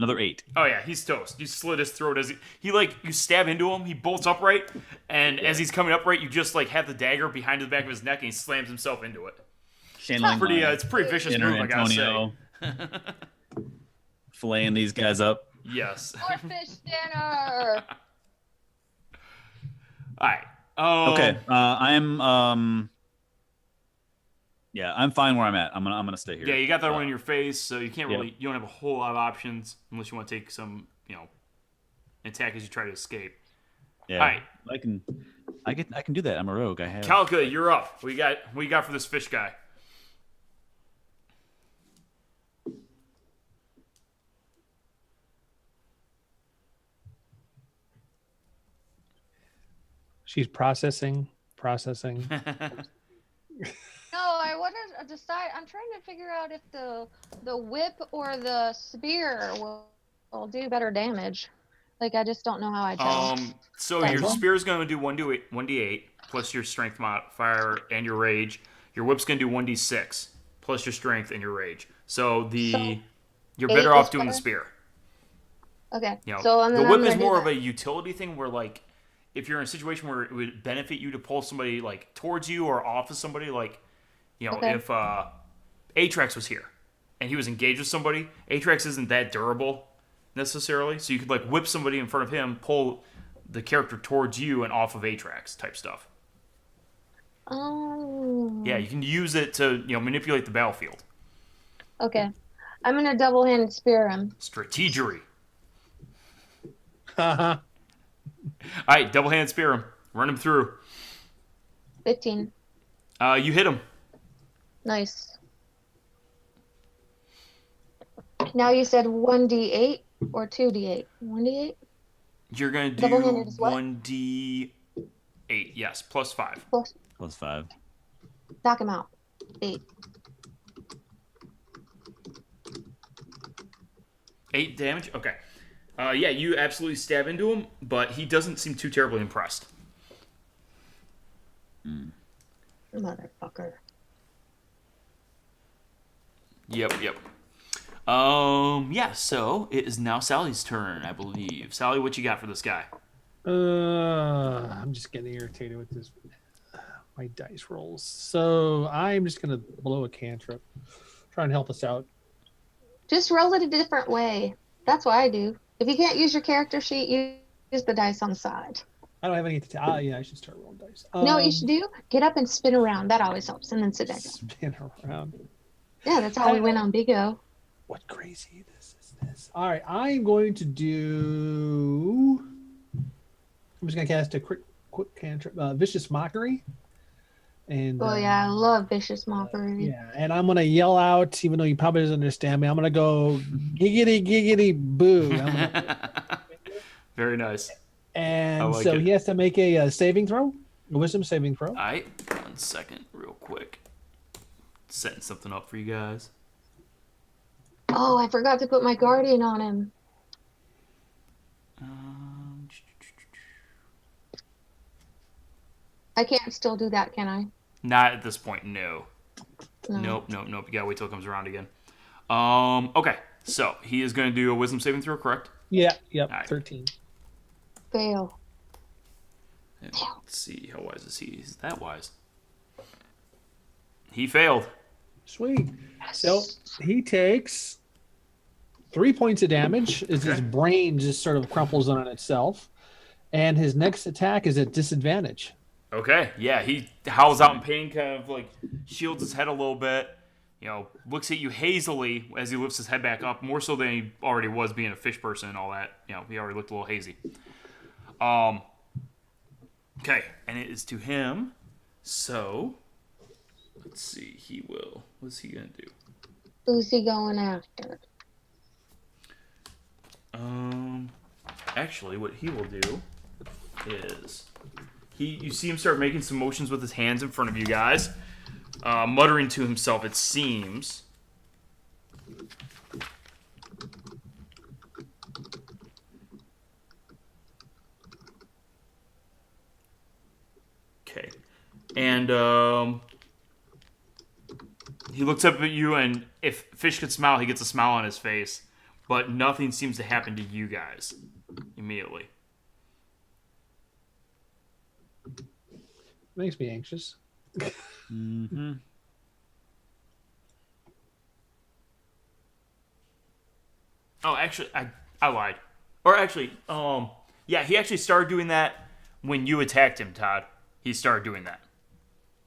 another 8. Oh yeah, he's toast. You slit his throat as he like you stab into him. He bolts upright, and as he's coming upright, you just like have the dagger behind the back of his neck, and he slams himself into it. Channeling It's a pretty vicious move, I gotta say. Filleting these guys up. Yes. Or fish dinner. All right. Okay. I'm Yeah, I'm fine where I'm at. I'm gonna stay here. Yeah, you got that one in your face, so you can't really. You don't have a whole lot of options unless you want to take some, attack as you try to escape. Yeah. All right. I can do that. I'm a rogue. I have. Calica, you're up. What you got for this fish guy? She's processing. No, I want to decide. I'm trying to figure out if the whip or the spear will do better damage. Like, I just don't know how I tell. So your spear is going to do 1d8 plus your strength modifier and your rage. Your whip's going to do 1d6 plus your strength and your rage. So you're better off doing the spear. Okay. So the whip is more of a utility thing where, like, if you're in a situation where it would benefit you to pull somebody like towards you or off of somebody, like, if Atrax was here and he was engaged with somebody, Atrax isn't that durable necessarily, so you could like whip somebody in front of him, pull the character towards you and off of Atrax type stuff. Oh. Yeah, you can use it to manipulate the battlefield. Okay. I'm gonna double-handed spear him. Strategery. Haha. All right, double-handed spear him. Run him through. 15. You hit him. Nice. Now you said 1d8 or 2d8? 1d8? You're going to do Double-handed is what? 1d8, yes, plus 5. Plus 5. Knock him out. 8. 8 damage? Okay. Yeah, you absolutely stab into him, but he doesn't seem too terribly impressed. Motherfucker. Yep. Yeah, so it is now Sally's turn, I believe. Sally, what you got for this guy? I'm just getting irritated with this. My dice rolls. So I'm just gonna blow a cantrip. Try and help us out. Just roll it a different way. That's what I do. If you can't use your character sheet, use the dice on the side. I don't have any to yeah, I should start rolling dice. No, what you should do? Get up and spin around. That always helps. And then sit back down. Spin around. Yeah, that's how we went on Big O. What crazy this is this? All right, I'm going to do. I'm just gonna cast a quick cantrip, Vicious Mockery. And Oh yeah, I love Vicious Mockery. yeah, and I'm gonna yell out, even though you probably doesn't understand me. I'm gonna go giggity giggity boo. Very nice. And like so it. he has to make a saving throw, a wisdom saving throw. All right, 1 second, real quick. Setting something up for you guys. Oh, I forgot to put my guardian on him. I can't still do that, can I? Not at this point, no. No. Nope. You gotta wait till it comes around again. Okay, so he is going to do a wisdom saving throw, correct? Yeah, yep, All right. 13. Fail. Yeah, let's see, how wise is he? He's that wise. He failed. Sweet. So he takes 3 points of damage as his brain just sort of crumples on itself. And his next attack is at disadvantage. Okay, yeah, he howls out in pain, kind of like shields his head a little bit. Looks at you hazily as he lifts his head back up, more so than he already was being a fish person and all that. He already looked a little hazy. Okay, and it is to him. So, let's see. What's he gonna do? Who's he going after? Actually, what he will do is you see him start making some motions with his hands in front of you guys, muttering to himself. It seems. Okay, and he looks up at you, and if Fish could smile, he gets a smile on his face, but nothing seems to happen to you guys immediately. Makes me anxious. Mm-hmm. Oh, actually, I lied. Or actually, yeah, he actually started doing that when you attacked him, Todd. He started doing that.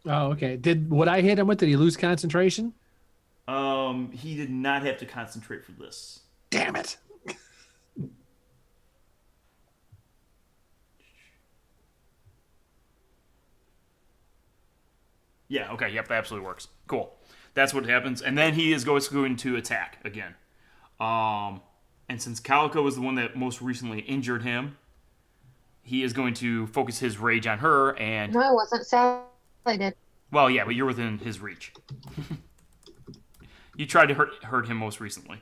Oh, okay. What I hit him with? Did he lose concentration? He did not have to concentrate for this. Damn it. Yeah, okay, yep, that absolutely works. Cool. That's what happens. And then he is going to attack again. And since Calica was the one that most recently injured him, he is going to focus his rage on her and... No, it wasn't. Sally did. Well, yeah, but you're within his reach. You tried to hurt him most recently.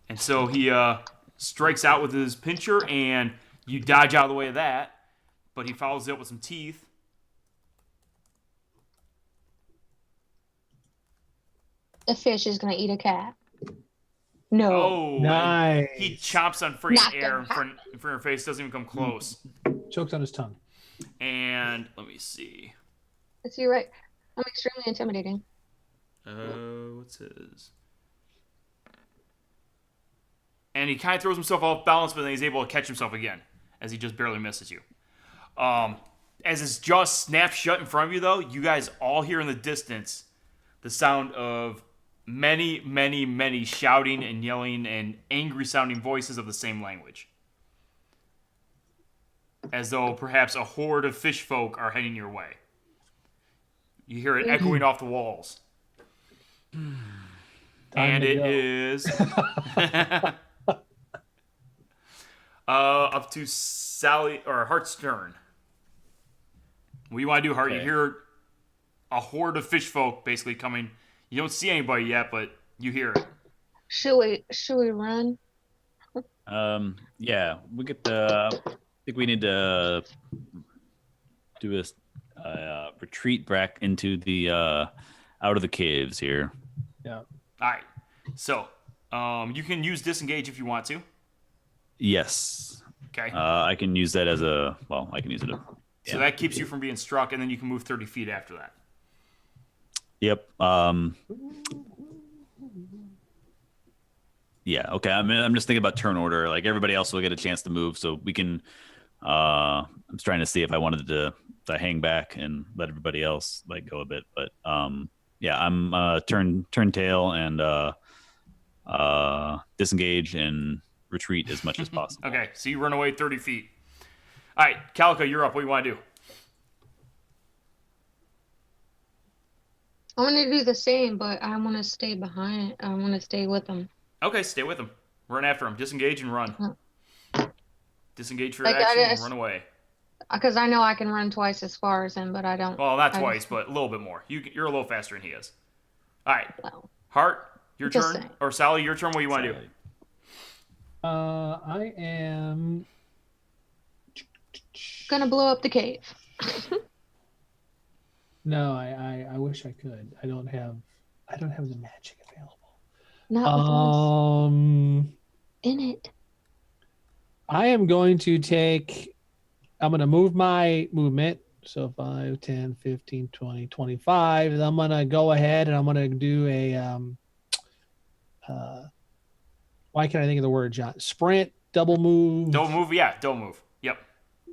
And so he strikes out with his pincher, and you dodge out of the way of that. But he follows it up with some teeth. The fish is going to eat a cat. No. Oh, nice. He chomps on freaking Knocked air him in front of her face. Doesn't even come close. Chokes on his tongue. And let me see. Is he right? I'm extremely intimidating. What's his? And he kind of throws himself off balance, but then he's able to catch himself again as he just barely misses you. As his jaw snaps shut in front of you, though, you guys all hear in the distance the sound of many, many, many shouting and yelling and angry-sounding voices of the same language. As though perhaps a horde of fish folk are heading your way. You hear it echoing off the walls. And it is up to Sally or Hart's turn. What do you want to do, Hart? Okay. You hear a horde of fish folk basically coming. You don't see anybody yet, but you hear it. Should we run? Yeah, we get the. I think we need to do a retreat back into the out of the caves here. Yeah. All right. So, you can use disengage if you want to. Yes. Okay. I can use that as a. Well, I can use it. So that keeps you from being struck, and then you can move 30 feet after that. Yep. Yeah. Okay. I'm just thinking about turn order. Like everybody else will get a chance to move, so we can. I'm just trying to see if I wanted to hang back and let everybody else like go a bit, but yeah, I'm turn tail and disengage and retreat as much as possible. Okay. So you run away 30 feet. All right, Calica, you're up. What do you want to do? I want to do the same, but I want to stay behind. I want to stay with them. Okay, stay with him. Run after him. Disengage and run. Disengage for Like, action and run away. Because I know I can run twice as far as him, but I don't. Well, not twice, but a little bit more. You're a little faster than he is. All right. Well, Hart, your Just turn. saying. Or Sally, your turn. What do you want to do? I am gonna blow up the cave. No, I wish I could. I don't have the magic available. Not with us in it. I am going to I'm going to move my movement. So 5, 10, 15, 20, 25. And I'm going to go ahead and I'm going to do a, why can't I think of the word, John? Sprint double move. Double move, yeah, double move. Yep.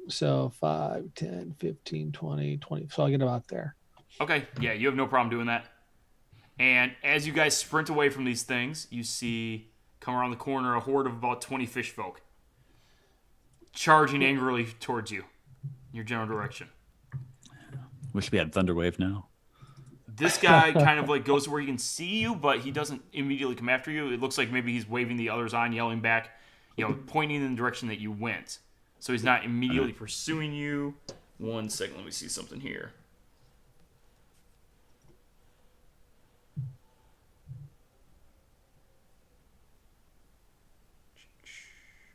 So 5, 10, 15, 20, 20. So I'll get about there. Okay, yeah, you have no problem doing that. And as you guys sprint away from these things, you see come around the corner a horde of about 20 fish folk charging angrily towards you, your general direction. Wish we had Thunderwave now. This guy kind of like goes to where he can see you, but he doesn't immediately come after you. It looks like maybe he's waving the others on, yelling back, pointing in the direction that you went. So he's not immediately pursuing you. 1 second, let me see something here.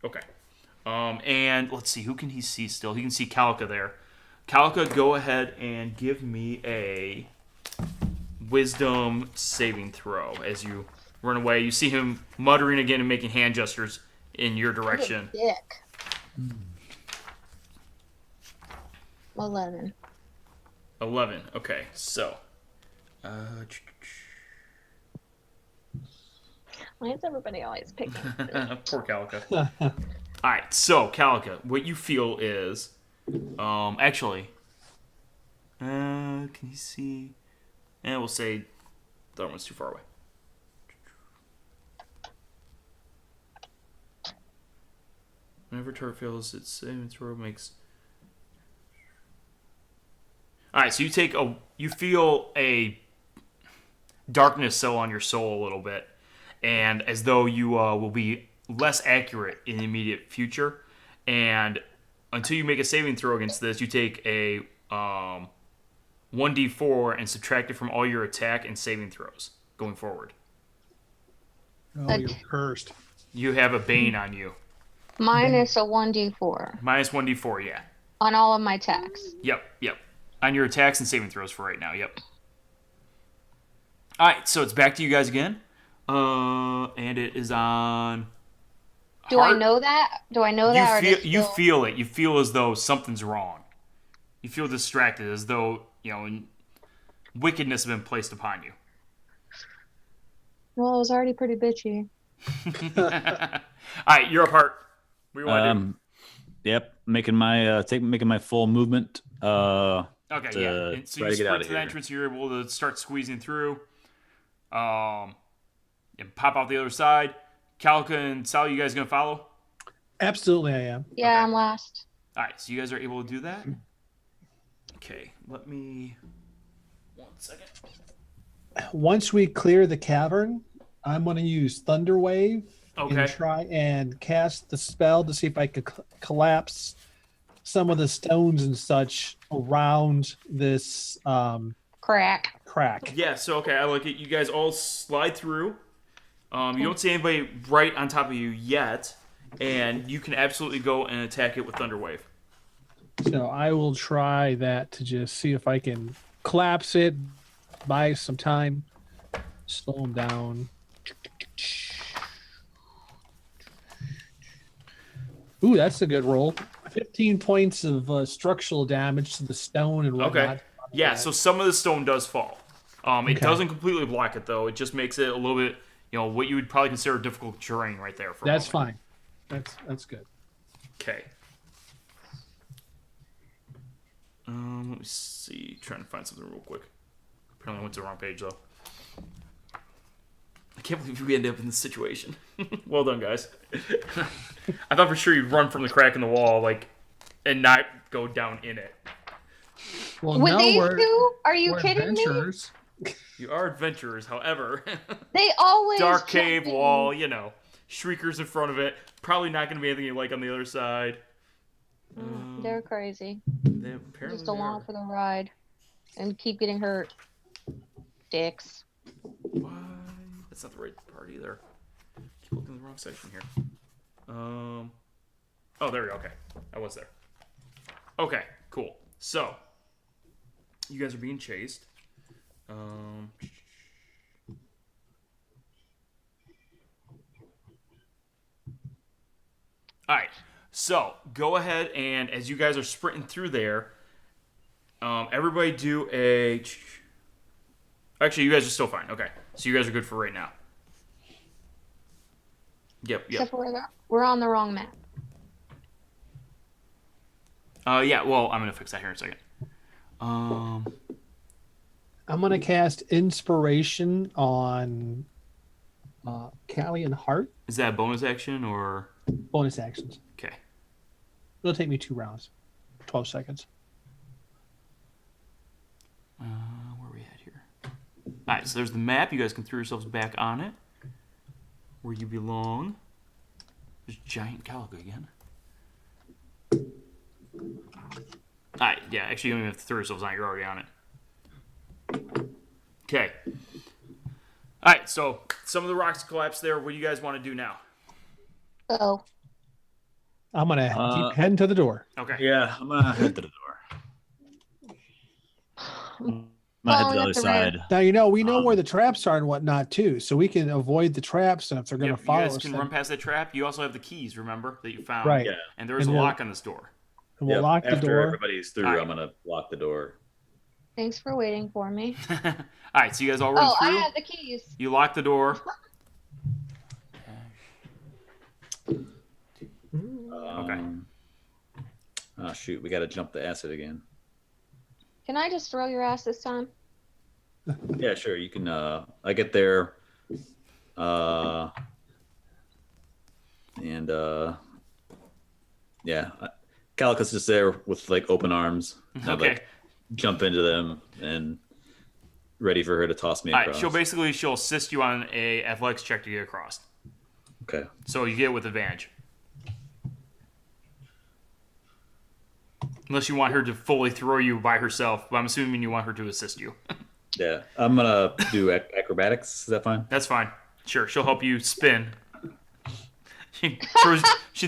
Okay. And let's see, who can he see still? He can see Calica there. Calica, go ahead and give me a wisdom saving throw as you run away. You see him muttering again and making hand gestures in your direction. Dick. 11. 11. Okay, so. Why is everybody always picking? Poor Calica. All right, so Calica, what you feel is, actually, can you see? And we'll say the other one's too far away. Whenever turret fails, its saving throw makes. All right, so you feel a darkness settle on your soul a little bit, and as though you will be less accurate in the immediate future. And until you make a saving throw against this, you take a 1d4 and subtract it from all your attack and saving throws going forward. Oh, you're cursed. You have a bane on you. Minus a 1d4 Minus 1d4, yeah. on all of my attacks. Yep. On your attacks and saving throws for right now, yep. Alright, so it's back to you guys again. And it is on... Do I know that? You feel it. You feel as though something's wrong. You feel distracted, as though, wickedness has been placed upon you. Well, it was already pretty bitchy. Alright, you're up, Hart. What do you want to do? Yep, making my full movement. Okay, yeah. And so try you to get sprint out of to the here. entrance, you're able to start squeezing through. And pop out the other side. Calica and Sal, you guys gonna follow? Absolutely, I am. Yeah, Okay. I'm last. Alright, so you guys are able to do that? Okay, let me... 1 second. Once we clear the cavern, I'm going to use Thunderwave Okay. and try and cast the spell to see if I could collapse some of the stones and such around this Crack. crack. Yeah, so okay, I like it. You guys all slide through. You don't see anybody right on top of you yet, and you can absolutely go and attack it with Thunderwave. So I will try that to just see if I can collapse it, buy some time, slow them down. Ooh, that's a good roll. 15 points of structural damage to the stone and whatnot. Okay. Yeah, so some of the stone does fall. It Okay. doesn't completely block it, though. It just makes it a little bit, what you would probably consider difficult terrain right there. For That's a moment. fine. That's good. Okay. Let me see. Trying to find something real quick. Apparently I went to the wrong page, though. I can't believe we ended up in this situation. Well done, guys. I thought for sure you'd run from the crack in the wall, and not go down in it. Well, With now these we're, two? Are you we're kidding me? adventurers. You are adventurers, however. They always Dark cave jump in. wall, shriekers in front of it. Probably not going to be anything you like on the other side. They're crazy. They apparently Just along for the ride and keep getting hurt. Dicks. Why? That's not the right part either. Keep looking in the wrong section here. Oh, there we go. Okay. I was there. Okay, cool. So, you guys are being chased. Alright. So, go ahead and as you guys are sprinting through there, everybody do a... Actually, you guys are still fine. Okay. So you guys are good for right now. Yep. Except for we're on the wrong map. Yeah. Well, I'm gonna fix that here in a second. I'm gonna cast inspiration on Callie and Hart. Is that a bonus action or Bonus actions. okay? It'll take me 2 rounds, 12 seconds. Where are we at here? All right. So there's the map. You guys can throw yourselves back on it, where you belong. There's giant Calica again. All right. Yeah. Actually, you don't even have to throw yourselves on it. You're already on it. Okay. All right, so some of the rocks collapsed there. What do you guys want to do now? Oh. I'm gonna keep heading to the door. Okay. Yeah, I'm gonna head to the door. I'm gonna head to the other side. Now we know where the traps are and whatnot too, so we can avoid the traps. And if they're gonna follow you guys us, can then- run past that trap. You also have the keys, remember, that you found. Right. Yeah. And there is a And then- lock on this door. and we'll Yep, lock the after door. everybody's through, Alright. I'm gonna lock the door. Thanks for waiting for me. All right, so you guys all run Oh, I through. have the keys. You lock the door. Okay. Oh shoot, we gotta jump the acid again. Can I just throw your ass this time? Yeah, sure. You can. I get there. And yeah, Calica's just there with like open arms. I, Okay. like, jump into them and ready for her to toss me All across. right, she'll assist you on a athletics check to get across. Okay. So you get it with advantage. Unless you want her to fully throw you by herself, but I'm assuming you want her to assist you. Yeah, I'm gonna do acrobatics. Is that fine? That's fine. Sure, she'll help you spin. She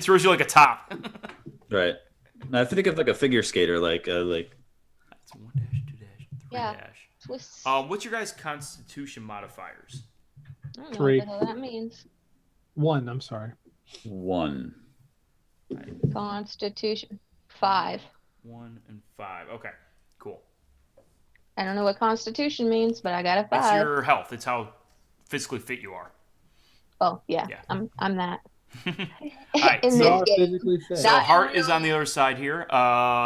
throws you like a top. Right. Now, I think of like a figure skater, like That's 1 dash, 2 dash, 3 Yeah. dash. Twist. What's your guys' constitution modifiers? I don't know 3. what the hell that means. 1. I'm sorry. 1. Constitution. 5. 1 and 5. Okay, cool. I don't know what Constitution means, but I got a 5. It's your health. It's how physically fit you are. Oh yeah, Yeah. I'm that. All right, In You this are game. physically fit. So That- Hart is on the other side here.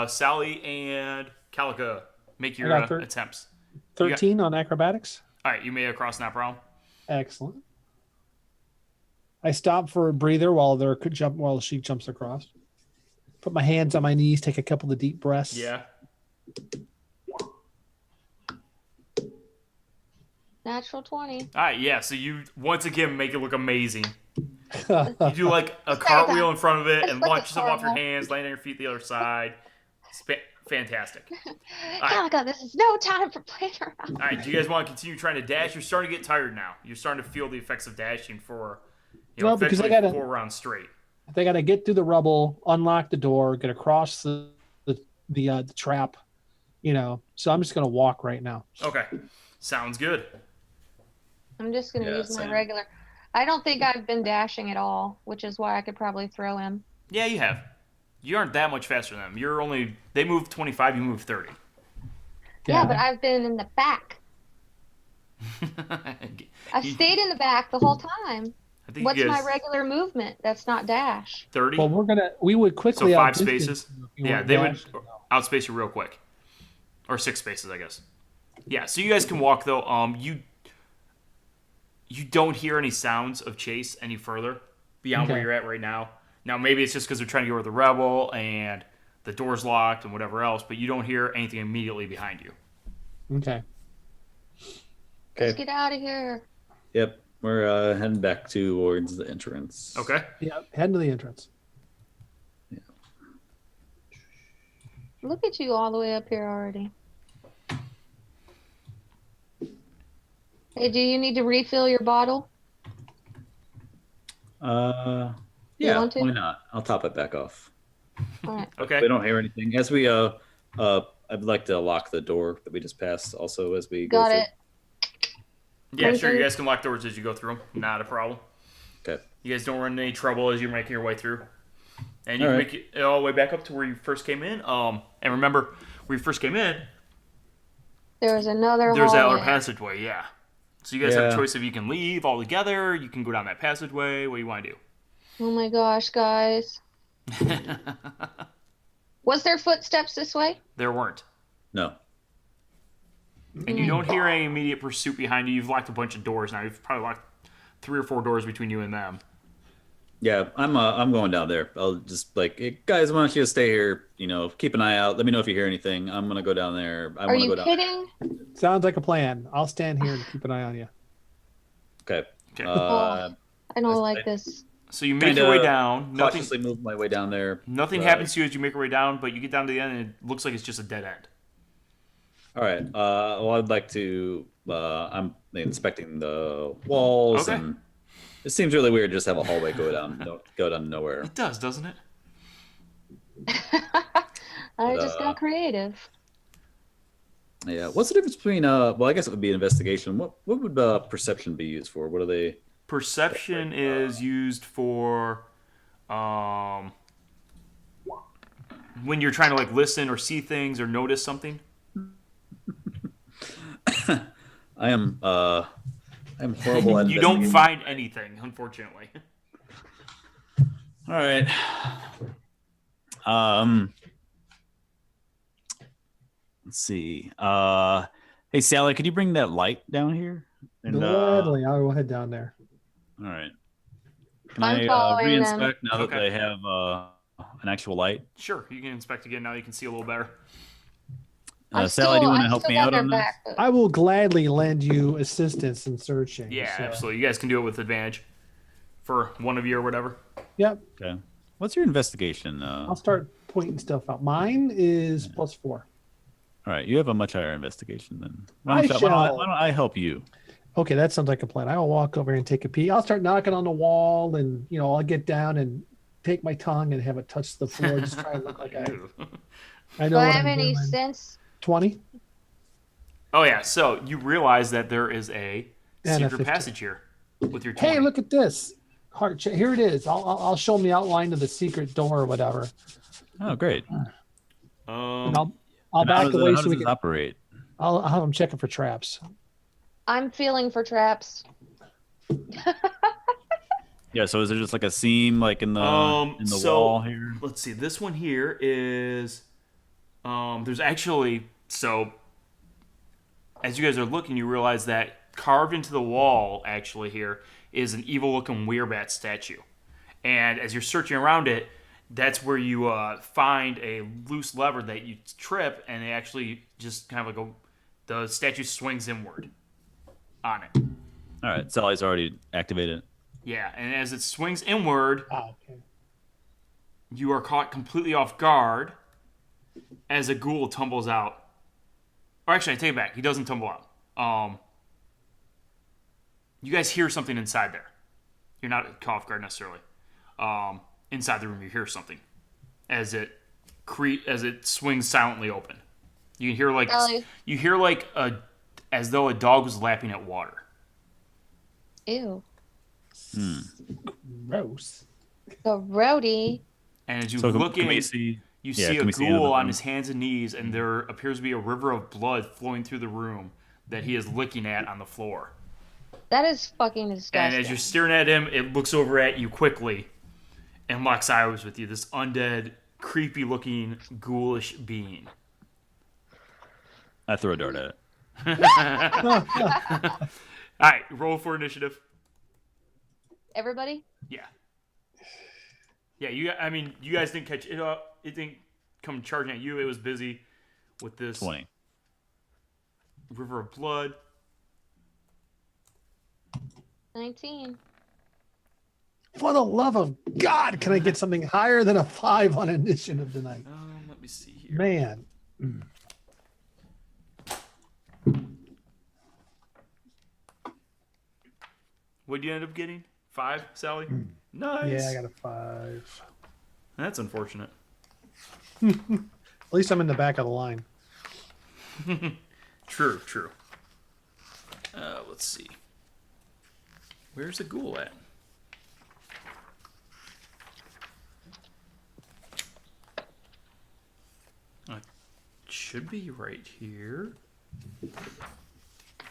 Sally and Calica, make your I got attempts. 13 on acrobatics. All right, you made it across, not a problem. Excellent. I stop for a breather while she jumps across. Put my hands on my knees, take a couple of deep breaths. Yeah. Natural 20. All right, yeah. So you once again make it look amazing. Yeah. You do like a It's cartwheel like in front of it it's and like launch a yourself off your cartwheel. hands, land on your feet the other side. It's fantastic. Calica, this is no time for playing around. All right, do you guys want to continue trying to dash? You're starting to get tired now. You're starting to feel the effects of dashing for, Well, because I eventually gotta- 4 rounds straight. They got to get through the rubble, unlock the door, get across the trap, So I'm just gonna walk right now. Okay, sounds good. I'm just gonna Yeah, use my same. regular. I don't think I've been dashing at all, which is why I could probably throw him. Yeah, you have. You aren't that much faster than them. They move 25, you move 30. Yeah, but I've been in the back. I've stayed in the back the whole time. I think What's you my guys regular movement? That's not dash. 30. Well, we would So quickly 5 outdistance spaces. you if you Yeah, weren't they would dashing. outspace you real quick, or 6 spaces, I guess. Yeah, so you guys can walk though. You don't hear any sounds of chase any further beyond where Okay. you're at right now. Now maybe it's just because they're trying to get over the rebel and the door's locked and whatever else, but you don't hear anything immediately behind you. Okay. Let's Okay. get out of here. Yep. We're heading back towards the entrance. Okay. Yeah, head to the entrance. Look at you all the way up here already. Hey, do you need to refill your bottle? Yeah. want to? Why not? I'll top it back off. All right. Okay. We don't hear anything. As we I'd like to lock the door that we just passed. Also, as we Got go it. Yeah, sure. You Okay. guys can lock doors as you go through them. Not a problem. Okay. You guys don't run into any trouble as you're making your way through. And you All can right. make it all the way back up to where you first came in. And remember, where you first came in, There was another there's that other hallway. passageway, yeah. So you guys have a Yeah. choice if you can leave all together, you can go down that passageway, what do you want to do? Oh my gosh, guys. Was there footsteps this way? There weren't. No. And you don't hear any immediate pursuit behind you. You've locked a bunch of doors now. You've probably locked 3 or 4 doors between you and them. Yeah, I'm going down there. I'll just like, hey, guys, why don't you stay here? You know, keep an eye out. Let me know if you hear anything. I'm gonna go down there. Are you kidding? Sounds like a plan. I'll stand here and keep an eye on you. Okay. Okay. I don't like this. So you make your way down. Cautiously move my way down there. Nothing happens to you as you make your way down, but you get down to the end and it looks like it's just a dead end. All right. Well, I'd like to. I'm inspecting the walls, Okay. and it seems really weird to just have a hallway go down nowhere. It does, doesn't it? I just got creative. Yeah. What's the difference between? Well, I guess it would be an investigation. What would perception be used for? What are they? Perception is used for when you're trying to like listen or see things or notice something. I'm horrible at You don't investigating. find anything, unfortunately. All right. Let's see. Hey Sally, could you bring that light down here? And, Gladly, I will head down there. all right. Can I'm I following re-inspect now that Okay. they have an actual light? Sure, you can inspect again now. You can see a little better. Sally, do you want to I'm help still me got out their on this? back, but- I will gladly lend you assistance in searching. Yeah, so- absolutely. You guys can do it with advantage for one of you or whatever. Yep. Okay. What's your investigation? I'll start pointing stuff out. Mine is +4. All right, you have a much higher investigation than. I Why shall- don't I help you? Okay, that sounds like a plan. I will walk over and take a peek. I'll start knocking on the wall, and I'll get down and take my tongue and have it touch the floor. Just try to look like I know. Do I what have I'm any doing. sense? 20. Oh yeah, so you realize that there is a And a secret 15. passage here with your 20. Hey, look at this. Hart, here it is. I'll show them the outline of the secret door or whatever. Oh, great. And Um, I'll And back how away does so we this can. operate? I'll have them checking for traps. I'm feeling for traps. Yeah. So is there just like a seam like in the so- wall here? let's see. This one here is there's actually, so as you guys are looking, you realize that carved into the wall actually here is an evil looking werebat statue. And as you're searching around it, that's where you find a loose lever that you trip, and it actually just kind of like the statue swings inward on it. All right. Sally's already activated. Yeah, and as it swings inward, Okay. you are caught completely off guard as a ghoul tumbles out. Or actually, I take it back. He doesn't tumble out. You guys hear something inside there. You're not caught off guard necessarily. Inside the room, you hear something as it swings silently open. You can hear like as though a dog was lapping at water. Ew. Gross. The roadie. And as you So look can in, we see? you yeah, see can a we see into the ghoul on room? his hands and knees, and there appears to be a river of blood flowing through the room that he is licking at on the floor. That is fucking disgusting. And as you're staring at him, it looks over at you quickly and locks eyes with you. This undead, creepy-looking, ghoulish being. I throw a dart at it. All right, roll for initiative. Everybody? Yeah. Yeah, you guys didn't catch it up. It didn't come charging at you. It was busy with this 20. river of blood. 19. For the love of God, can I get something higher than a 5 on initiative tonight? Let me see here. Man. What'd you end up getting? 5, Sally? Nice. Yeah, I got a 5. That's unfortunate. At least I'm in the back of the line. True. Let's see. Where's the ghoul at? It should be right here.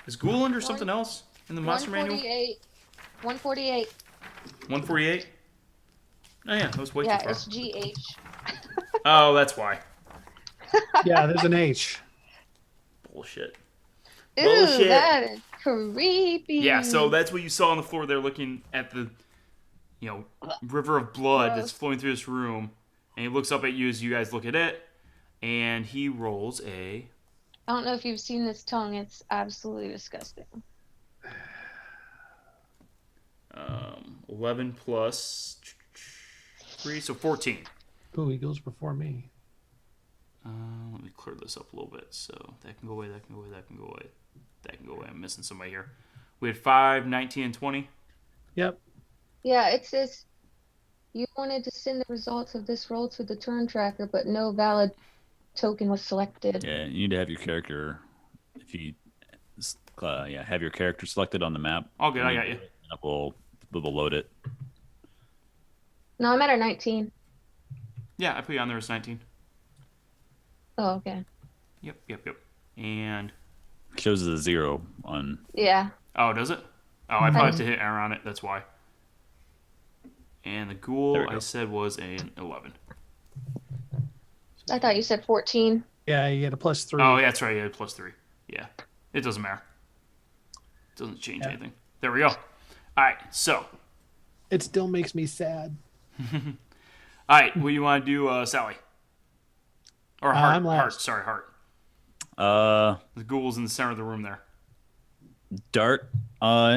Is ghoul under something else in the monster manual? 148. 148. 148? Oh yeah, that was way Yeah, too far. it's GH. Oh, that's why. Yeah, there's an H. Bullshit. Ooh, Bullshit. that is creepy. Yeah, so that's what you saw on the floor there, looking at the, river of blood that's Gross. flowing through this room, and he looks up at you as you guys look at it, and he rolls a. I don't know if you've seen this tongue. It's absolutely disgusting. 11 plus 3, so 14. Ooh, he goes before me. Let me clear this up a little bit. So that can go away, that can go away, that can go away. That can go away. I'm missing somebody here. We had 5, 19, and 20. Yep. Yeah, it says you wanted to send the results of this roll to the turn tracker, but no valid token was selected. Yeah, you need to have your character. If you, have your character selected on the map. All good, I got you. We'll load it. No, I'm at a 19. Yeah, I put you on there as 19. Oh, okay. Yep. And. Shows as a 0 on. Yeah. Oh, does it? Oh, I probably have to hit R on it. That's why. And the ghoul I said was an 11. I thought you said 14. Yeah, you get a +3. Oh, yeah, that's right. Yeah, +3. Yeah. It doesn't matter. It doesn't change anything. There we go. All right, so. It still makes me sad. All right, what do you want to do, Sally? Or Hart? I'm last. Hart. The ghoul's in the center of the room there. Dart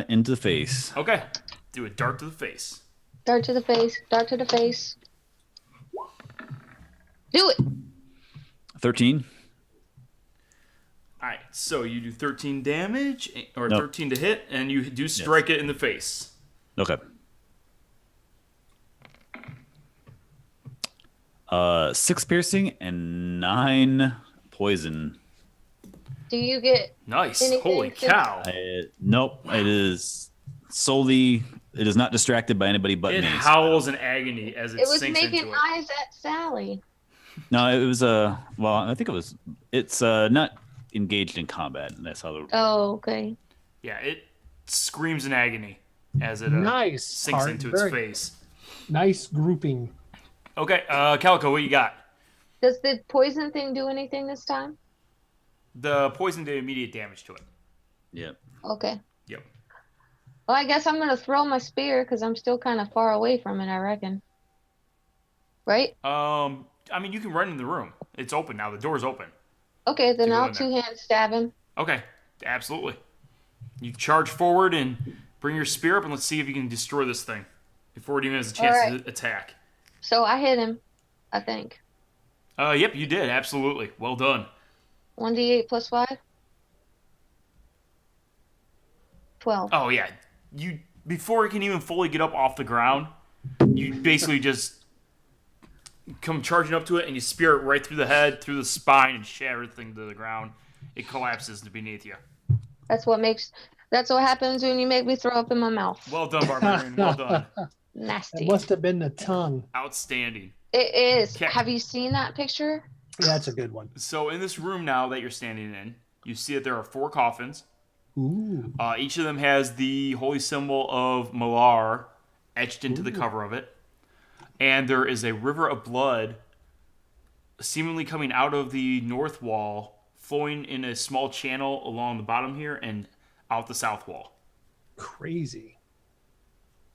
into the face. Okay. Do a dart to the face. Dart to the face. Dart to the face. Do it. 13. All right, so you do 13 damage, or Nope. 13 to hit, and you do strike it in the face. Okay. 6 piercing and 9 poison. Do you get Nice. anything Holy cow. Nope. It is solely. It is not distracted by anybody but It me. howls in agony as it, it was sinks making into it. eyes at Sally. No, it was well, I think it was. It's not engaged in combat. That's how the. Oh, okay. Yeah, it screams in agony as it Nice. sinks Hart. into its Very face. Nice grouping. Okay, Calico, what you got? Does the poison thing do anything this time? The poison did immediate damage to it. Yep. Okay. Yep. Well, I guess I'm going to throw my spear because I'm still kind of far away from it, I reckon. Right? I mean, you can run in the room. It's open now. The door's open. Okay, then go I'll in there. two-hand stab him. Okay, absolutely. You charge forward and bring your spear up, and let's see if you can destroy this thing before it even has a chance to attack. So I hit him, I think. Yep, you did. Absolutely. Well done. 1d8 plus 5? 12. Oh, yeah. You before it can even fully get up off the ground, you basically just come charging up to it, and you spear it right through the head, through the spine, and shatter everything to the ground. It collapses beneath you. That's what happens when you make me throw up in my mouth. Well done, Barbarian. Well done. Nasty. It must have been the tongue. Outstanding. It is. Okay. Have you seen that picture? Yeah, that's a good one. So in this room now that you're standing in, you see that there are 4 coffins. Ooh. Each of them has the holy symbol of Malar etched into the cover of it. And there is a river of blood seemingly coming out of the north wall, flowing in a small channel along the bottom here and out the south wall. Crazy.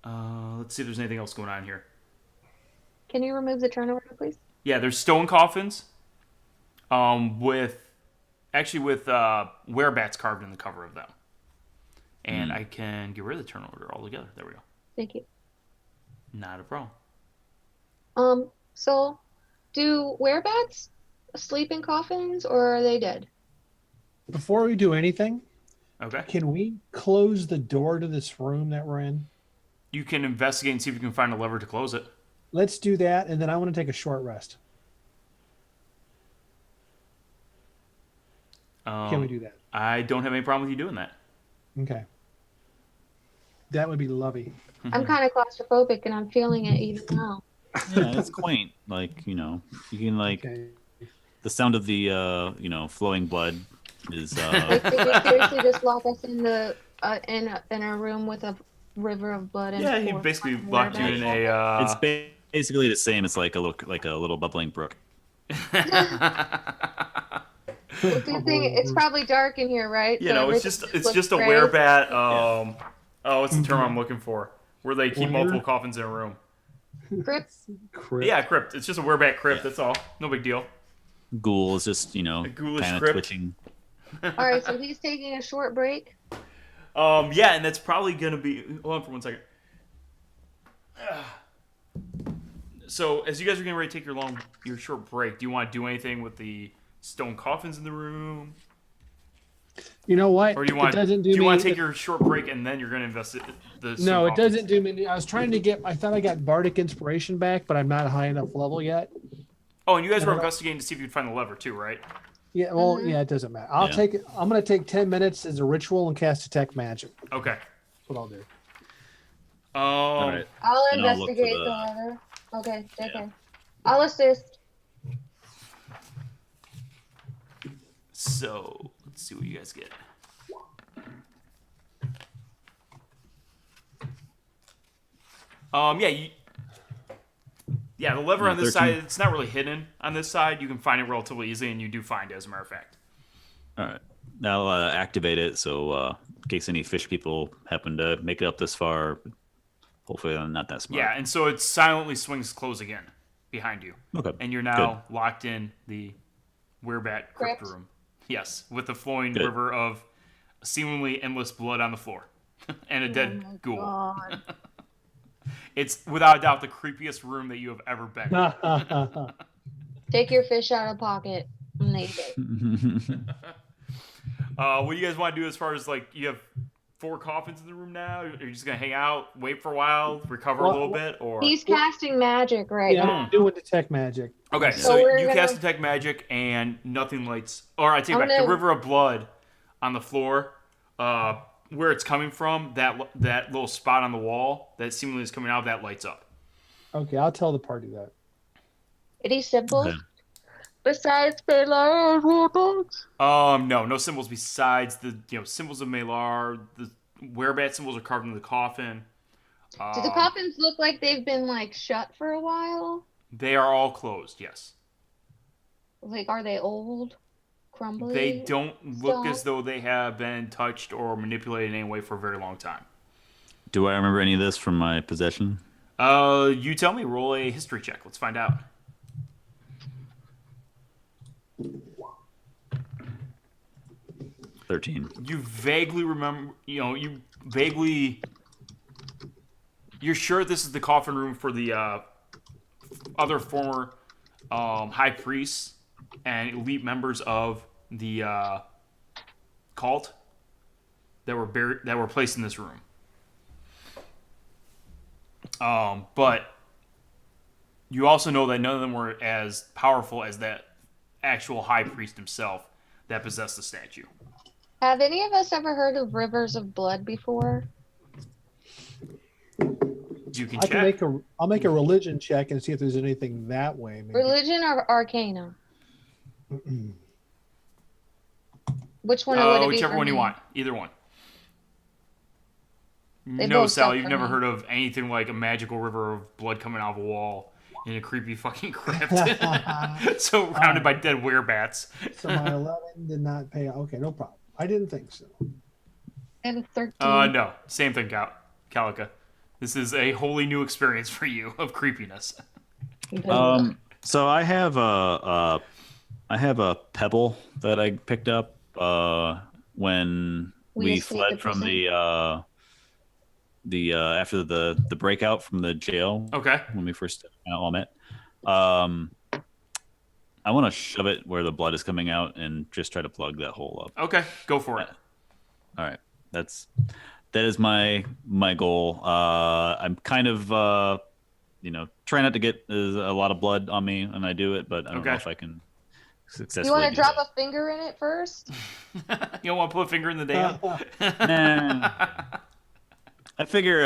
Let's see if there's anything else going on here. Can you remove the turnover, please? Yeah, there's stone coffins with werebats carved in the cover of them. And I can get rid of the turn order altogether. There we go. Thank you. Not a problem. So do werebats sleep in coffins or are they dead? Before we do anything, Okay. can we close the door to this room that we're in? You can investigate and see if you can find a lever to close it. Let's do that, and then I want to take a short rest. Can we do that? I don't have any problem with you doing that. Okay. That would be lovely. I'm kind of claustrophobic and I'm feeling it even now. Yeah, it's quaint. Like, you can Okay. the sound of the flowing blood is Like, did you seriously just lock us in the in a room with a river of blood? And Yeah, he 4 basically fucking locked you in werebats? a. it's basically the same. It's like a little bubbling brook. Well, good thing it's probably dark in here, right? You So know, it's everything just a looks gray. werebat. Oh, what's the term I'm looking for? Where they keep Where? multiple coffins in a room. Crypt. Crypt. Yeah, crypt. It's just a werebat crypt. That's all. No big deal. Ghoul is just A ghoulish kind of crypt. twitching. All right, so he's taking a short break. Yeah, and that's probably gonna be. Hold on for 1 second. So, as you guys are getting ready to take your short break, do you want to do anything with the stone coffins in the room, You know what? or do you want it doesn't do you me, want to take your short break and then you're gonna invest it? The stone No, it coffins? doesn't do me. I was trying to get. I thought I got bardic inspiration back, but I'm not a high enough level yet. Oh, and you guys were investigating to see if you could find the lever too, right? Yeah, well, yeah, it doesn't matter. I'll Yeah. take it. I'm going to take 10 minutes as a ritual and cast detect magic. Okay. That's what I'll do. All right. I'll And I'll look for investigate the- the letter. Okay, okay. Yeah. I'll assist. So let's see what you guys get. Yeah, the lever Yeah, on this 13. side, it's not really hidden on this side. You can find it relatively easily, and you do find it, as a matter of fact. All right. Now I'll activate it. So in case any fish people happen to make it up this far, hopefully I'm not that smart. Yeah, and so it silently swings closed again behind you. Okay. And you're now locked in the Werebat crypt Crypt. room. Yes, with the flowing Good. river of seemingly endless blood on the floor. And a dead Oh my ghoul. God. It's without a doubt the creepiest room that you have ever been in. Take your fish out of pocket and eat it. What do you guys want to do as far as, like, you have 4 coffins in the room now? Are you just going to hang out, wait for a while, recover a little bit? Or He's casting magic right Yeah, now. I'm doing detect magic. Okay, So so we're you gonna- cast detect magic and nothing lights. Or I take it I'm back. The gonna- river of blood on the floor, where it's coming from, that little spot on the wall that seemingly is coming out, that lights up. Okay, I'll tell the party that. Any symbols Okay. besides Malar? No symbols besides the symbols of Malar. The Werebat symbols are carved into the coffin. Do the coffins look like they've been like shut for a while? They are all closed. Yes. Like, are they old, crumbly? They don't look stone? as though they have been touched or manipulated in any way for a very long time. Do I remember any of this from my possession? You tell me. Roll a history check. Let's find out. 13. You vaguely remember. You're sure this is the coffin room for the other former high priests and elite members of the cult that were placed in this room. But you also know that none of them were as powerful as that actual high priest himself that possessed the statue. Have any of us ever heard of rivers of blood before? You can I check. can make a. I'll make a religion check and see if there's anything that way. Maybe. Religion or Arcana? Which one would it be? Whichever for one you me? want. Either one. They No, both Sal, suck you've for never me. heard of anything like a magical river of blood coming out of a wall in a creepy fucking crypt. Surrounded by dead werebats. So my 11 did not pay. Okay, no problem. I didn't think so. And 13. No. Same thing, Calica. This is a wholly new experience for you of creepiness. So I have a pebble that I picked up when We we escaped fled the from prison. the after the breakout from the jail Okay. when we first all met. I want to shove it where the blood is coming out and just try to plug that hole up. Okay. Go for it. All right, that is my goal. I'm kind of try not to get a lot of blood on me when I do it, but I don't know Okay. if I can You successfully. want to do drop that. a finger in it first? You don't want to put a finger in the dam? Nah. I figure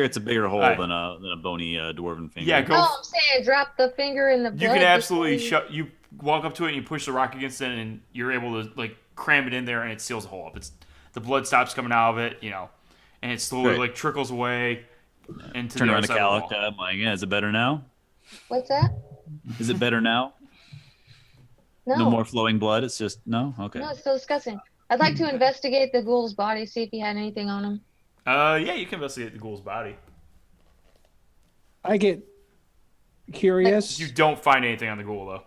it's a bigger hole All right. than a bony dwarven finger. Yeah, go. No, I'm saying drop the finger in the blood. You can absolutely before You walk up to it and you push the rock against it, and you're able to like cram it in there, and it seals the hole up. The blood stops coming out of it, and it slowly Right. like trickles away. into Turn the around other to side of the Calica. wall. I'm like, yeah, is it better now? What's that? Is it better now? No. No more flowing blood. It's just no. Okay. No, it's still disgusting. I'd like to investigate the ghoul's body, see if he had anything on him. Yeah, you can investigate the ghoul's body. I get curious. You don't find anything on the ghoul though.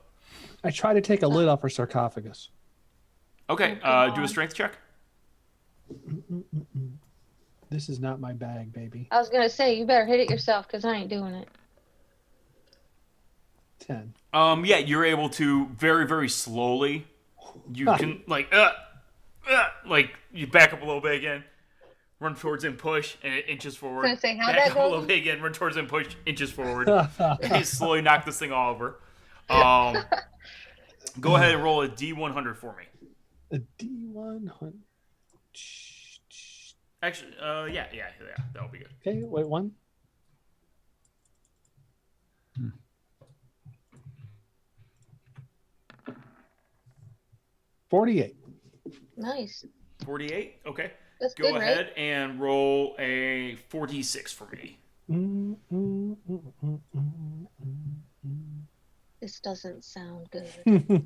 I try to take a lid off her sarcophagus. Okay, Oh, do a God. strength check. This is not my bag, baby. I was gonna say you better hit it yourself because I ain't doing it. 10. Yeah, you're able to very, very slowly. You can like you back up a little bit again, run towards him, push, and it inches forward. I was gonna say, how'd back that up a little go? bit again, run towards him, push, inches forward. You slowly knock this thing all over. Go ahead and roll a D100 for me. A D100. Actually, yeah, that'll be good. Okay, wait, one. Hmm. 48. Nice. 48. Okay. That's Go good, ahead right? and roll a 46 for me. This doesn't sound good.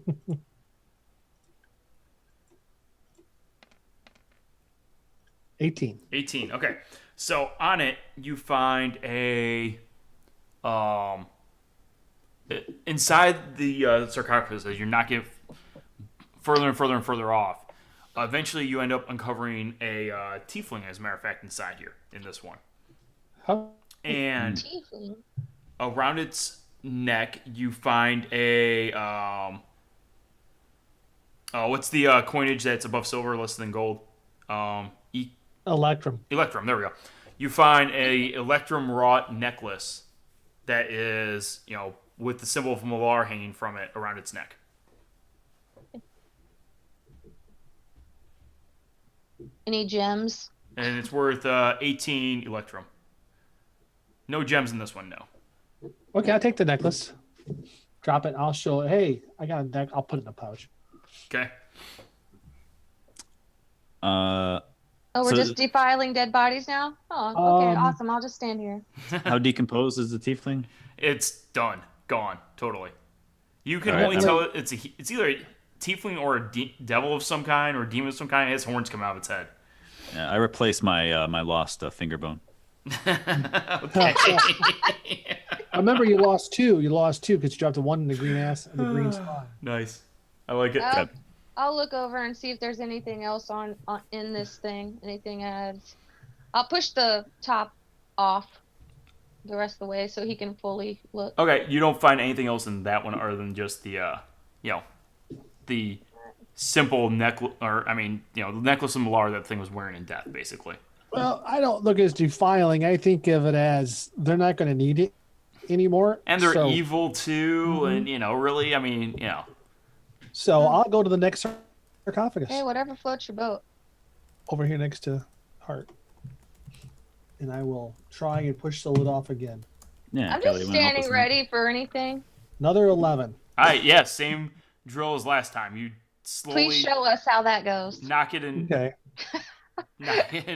18. 18. Okay. So on it, you find a inside the sarcophagus, as you're knocking it further and further and further off. Eventually, you end up uncovering a tiefling, as a matter of fact, inside here in this one. How? And Tiefling. around its neck, you find a what's the coinage that's above silver, less than gold? Electrum. Electrum. There we go. You find a electrum wrought necklace that is, with the symbol of Malar hanging from it around its neck. Any gems? And it's worth 18 electrum. No gems in this one, no. Okay, I'll take the necklace. Drop it. I'll show it. Hey, I got a neck. I'll put it in a pouch. Okay. Oh, we're So- just defiling dead bodies now? Oh, okay, Um, awesome. I'll just stand here. How decomposed is the tiefling? It's done. Gone. Totally. You can All right, only I'm- tell it's either a tiefling or a devil of some kind or a demon of some kind. It has horns coming out of its head. Yeah, I replaced my my lost finger bone. Okay. I remember you lost two. You lost two because you dropped the one in the green ass and the green spot. Nice. I like it. Uh, I'll look over and see if there's anything else on in this thing. Anything adds. I'll push the top off the rest of the way so he can fully look. Okay, you don't find anything else in that one other than just the, the simple necklace, the necklace of Malar that thing was wearing in death, basically. Well, I don't look as defiling. I think of it as they're not going to need it anymore. And they're so, evil too, and really, So I'll go to the next sarcophagus Hey, whatever floats your boat. over here next to Hart, and I will try and push the lid off again. Yeah, I'm Kelly, just you wanna help standing us ready for anything. Another 11. yeah, same drill as last time. You slowly Please show us how that goes. knock it and Okay.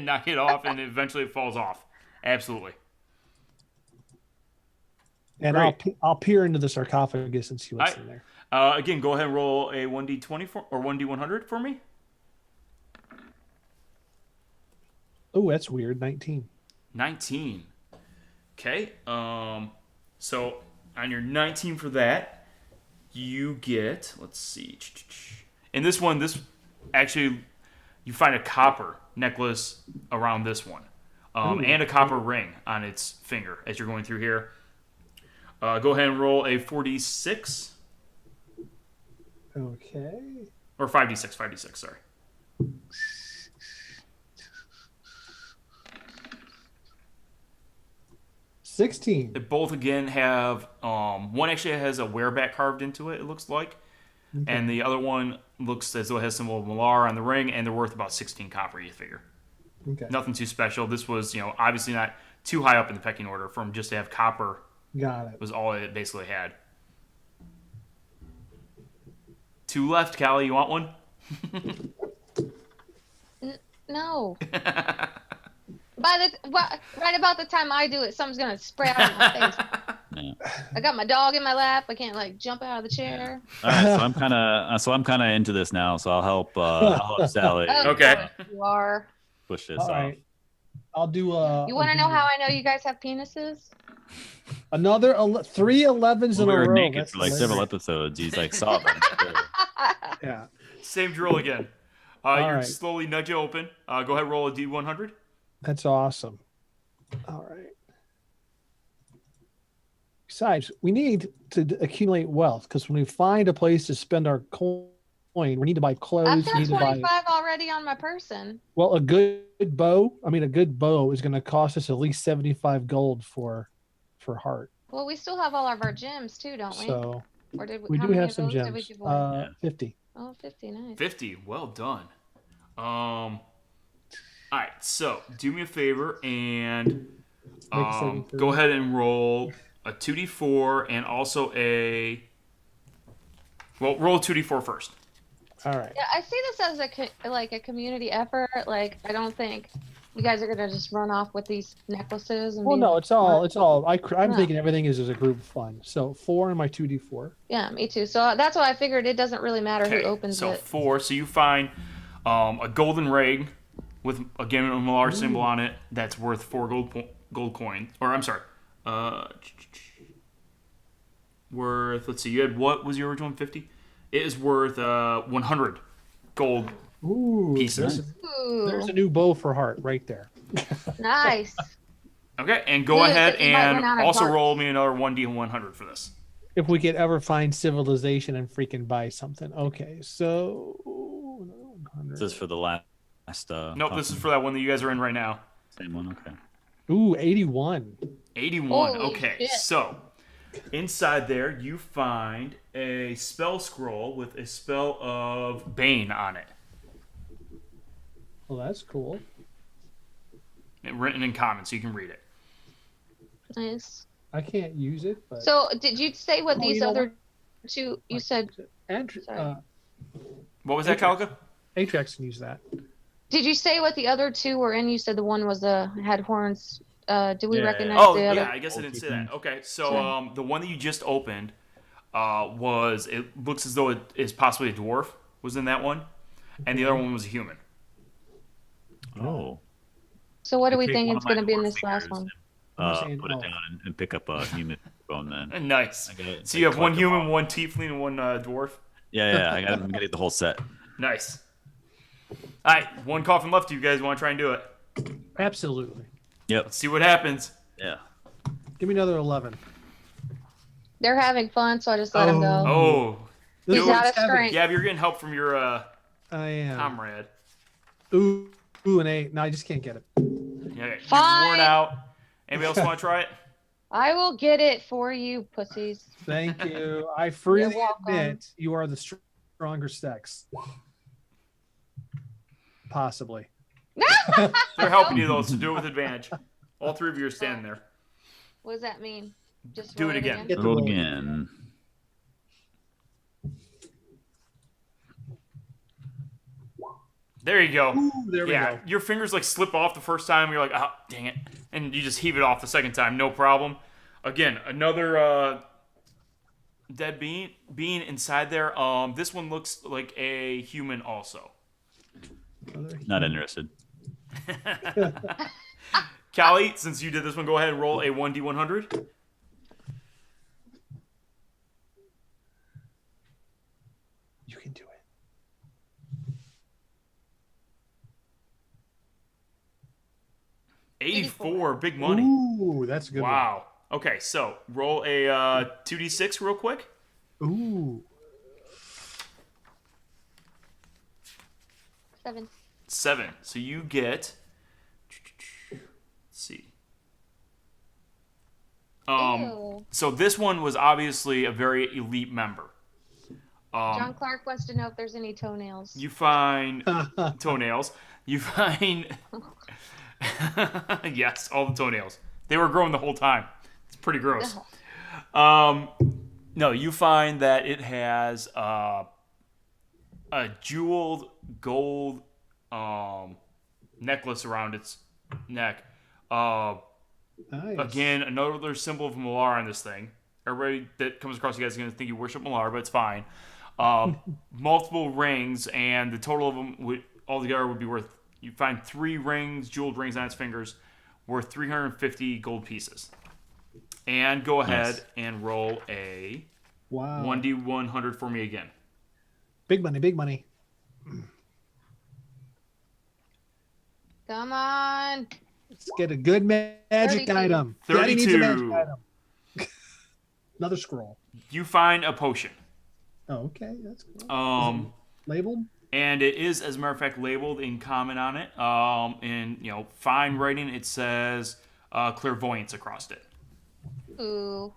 knock it off, and eventually it falls off. Absolutely. And Great. I'll peer into the sarcophagus and see what's in there. Again, go ahead and roll a 1d20 or 1d100 for me. Oh, that's weird. 19. 19. Okay. So on your 19 for that, you get, let's see. In this one, you find a copper necklace around this one. And a copper ring on its finger as you're going through here. Go ahead and roll a 4d6. Okay. Or 5d6, sorry. $16. They both again have one actually has a wereback carved into it looks like, and the other one looks as though it has symbol of Malar on the ring, and they're worth about 16 copper, you figure. Okay. Nothing too special. This was obviously not too high up in the pecking order. From just to have copper Got it. was all it basically had. 2 left, Callie. You want one? No. Right about the time I do it, something's gonna spray out of my face. Yeah. I got my dog in my lap. I can't like jump out of the chair. All right, so I'm kind of into this now. So I'll help Sally. Of Okay. course you are. Push this All off. right. I'll do You want to know how I know you guys have penises? another 3 11s in We a were row. naked That's for like several hilarious. episodes. He's like sobbing. Yeah. Same drill again. All You're right. slowly nudge it open. Go ahead, roll a D100. That's awesome. All right. Besides, we need to accumulate wealth because when we find a place to spend our coin, we need to buy clothes. I've We got need to 25 buy. already on my person. Well, a good bow. I mean, a good bow is going to cost us at least 75 gold for Hart. Well, we still have all of our gems too, don't we? So Or did we how do many have of some those did we gems. give away? 50. Oh, 50, nice. 50. Well done. All right. So do me a favor and Make a saving throw. go ahead and roll a 2d4 and also roll a 2d4 first. All right. Yeah, I see this as a community effort. Like, I don't think you guys are gonna just run off with these necklaces and Well, be no, it's all. I'm Yeah. thinking everything is as a group fun. So 4 in my 2d4. Yeah, me too. So that's why I figured it doesn't really matter who opens so it. 4. So you find a golden ring with again a Malar symbol on it that's worth 4 gold coins. Or I'm sorry, worth. Let's see. You had what was your original one? 50. It is worth 100 gold Ooh, pieces. there's a new bow for Hart right there. Nice. Okay, and go Good, ahead but you might run out and of also darts. roll me another 1d100 for this. If we could ever find civilization and freaking buy something. Okay, so 100. This is for the last. Nope, this is for that one that you guys are in right now. Same one. Okay. Ooh, 81. 81. Holy Okay, shit. so inside there you find a spell scroll with a spell of Bane on it, Well, that's cool. and written in common, so you can read it. Nice. I can't use it, but So did you say what Oh, these you know other two? You said. Sorry. What was that, Calica? Atrax can use that. Did you say what the other two were in? You said the one was had horns. Do we Yeah. recognize Oh, the other? yeah, I guess I didn't say that. Okay, so Sure. the one that you just opened it looks as though it is possibly a dwarf was in that one, and the other one was a human. Oh. So what do we Take think one it's of my going to be in dwarf this last fingers one? I'm saying, Put it down and pick up a human bone then. Nice. I gotta, So you have one collect them human, all. one tiefling, and one dwarf. Yeah. I gotta get the whole set. Nice. All right, one coffin left. Do you guys want to try and do it? Absolutely. Yep. Let's see what happens. Yeah. Give me another 11. They're having fun, so I just let him go. Oh, This He's one's out of heavy. strength. yeah, but you're getting help from your I am. comrade. Ooh, an 8. No, I just can't get it. Yeah, you're Fine. worn out. Anybody else want to try it? I will get it for you, pussies. Thank you. I freely welcome. admit you are the stronger sex. Possibly. They're helping you though, so do it with advantage. All 3 of you are standing there. What does that mean? Just Do roll it again. Get the Roll roll. again. There you go. Ooh, there we Yeah, go. your fingers like slip off the first time. You're like, oh, dang it, and you just heave it off the second time, no problem. Again, another dead being inside there. This one looks like a human also. Not interested. Callie, since you did this one, go ahead and roll a 1d100. You can do it. 84, big money. Ooh, that's a good. Wow. Okay, so roll a 2d6 real quick. One. Ooh. 7. 7. So you get. Let's see. Ew. So this one was obviously a very elite member. John Clark wants to know if there's any toenails. You find toenails. You find. Yes, all the toenails. They were growing the whole time. It's pretty gross. No, you find that it has a jeweled gold necklace around its neck Nice. Again, another symbol of Malar on this thing. Everybody that comes across you guys is going to think you worship Malar, but it's fine. Multiple rings, and the total of them altogether would be worth. You find 3 rings, jeweled rings on its fingers, worth 350 gold pieces. And go ahead and roll a 1d100 for me again. Big money, big money. Come on. Let's get a good magic 32. item. Daddy needs a magic 32. item. Another scroll. You find a potion. Oh, okay. That's cool. Labeled? And it is, as a matter of fact, labeled in common on it. In fine writing, it says clairvoyance across it. Ooh.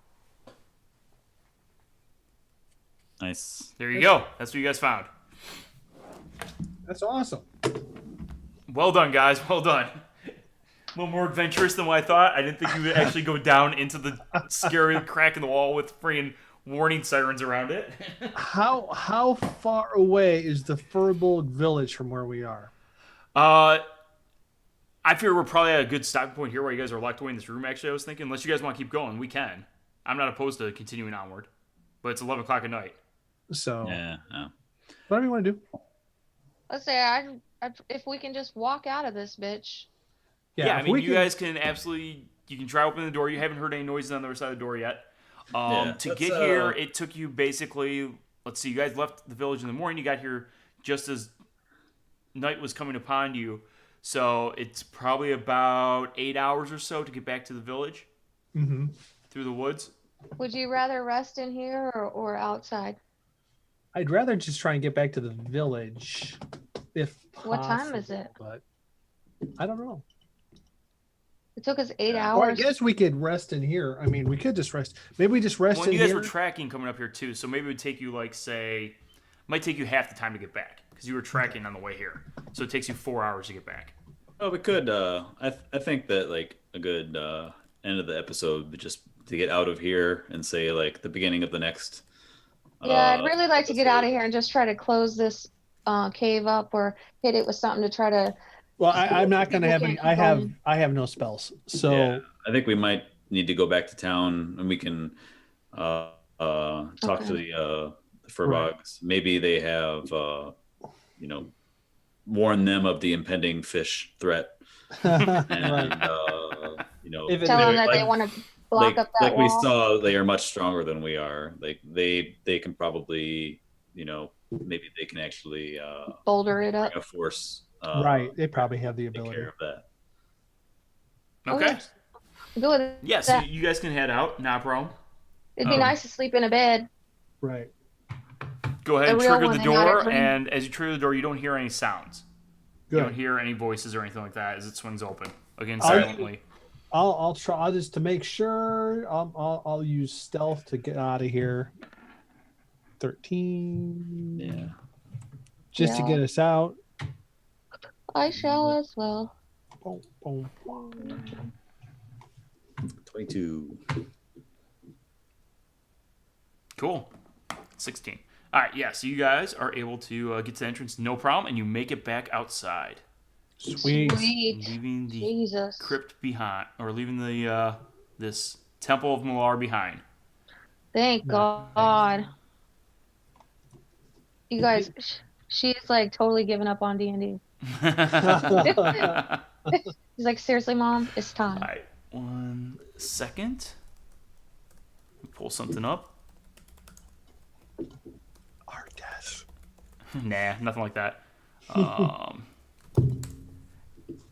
Nice. There you go. That's what you guys found. That's awesome. Well done, guys. Well done. A little more adventurous than what I thought. I didn't think you would actually go down into the scary crack in the wall with freaking warning sirens around it. How far away is the Furbolg village from where we are? I figure we're probably at a good stopping point here where you guys are locked away in this room, actually, I was thinking. Unless you guys want to keep going, we can. I'm not opposed to continuing onward. But it's 11 o'clock at night. So, Yeah. whatever you want to do. Let's say if we can just walk out of this bitch. Yeah, I if mean, we you can- guys can absolutely... You can try open the door. You haven't heard any noises on the other side of the door yet. To get here, it took you basically... Let's see, you guys left the village in the morning. You got here just as night was coming upon you. So it's probably about 8 hours or so to get back to the village through the woods. Would you rather rest in here or outside? I'd rather just try and get back to the village, if possible. What time is it? But I don't know. It took us 8 Or I hours. guess we could rest in here. I mean, we could just rest. Maybe we just rest Well, in you guys here. were tracking coming up here too, so maybe it would take you might take you half the time to get back because you were tracking on the way here. So it takes you 4 hours to get back. Oh, we could. I think that like a good end of the episode would just to get out of here and say like the beginning of the next. Yeah, I'd really like to get out of here and just try to close this cave up or hit it with something to try to. Well, I'm not going to have any. People can't I have no spells. So Yeah, I think we might need to go back to town and we can talk to the Furbogs. Right. Maybe they have warn them of the impending fish threat. And If it- Tell them that like- they want to block up that like wall. we saw, they are much stronger than we are. Like they can probably maybe they can actually Boulder it up. bring a force. right, they probably have the Take ability. care of that. Okay. Go with it. Yeah, so you guys can head out. Not a problem. It'd be nice to sleep in a bed. Right. Go ahead and A real trigger one the and not a door, dream. and as you trigger the door, you don't hear any sounds. You don't Good. hear any voices or anything like that as it swings open. Again, Are you- silently. I'll try. I'll just to make sure. I'll use stealth to get out of here. 13. Yeah. Just to Yeah. get us out. I shall as well. Boom, boom, boom. 22. Cool. 16. All right, yeah, so you guys are able to get to the entrance, no problem, and you make it back outside, Sweet. Sweet. leaving the Jesus. crypt behind, or leaving the this Temple of Malar behind. Thank God. You guys, she's like totally given up on D&D. She's like, seriously, Mom, it's time. All right, 1 second. Pull something up. Our death. Nah, nothing like that.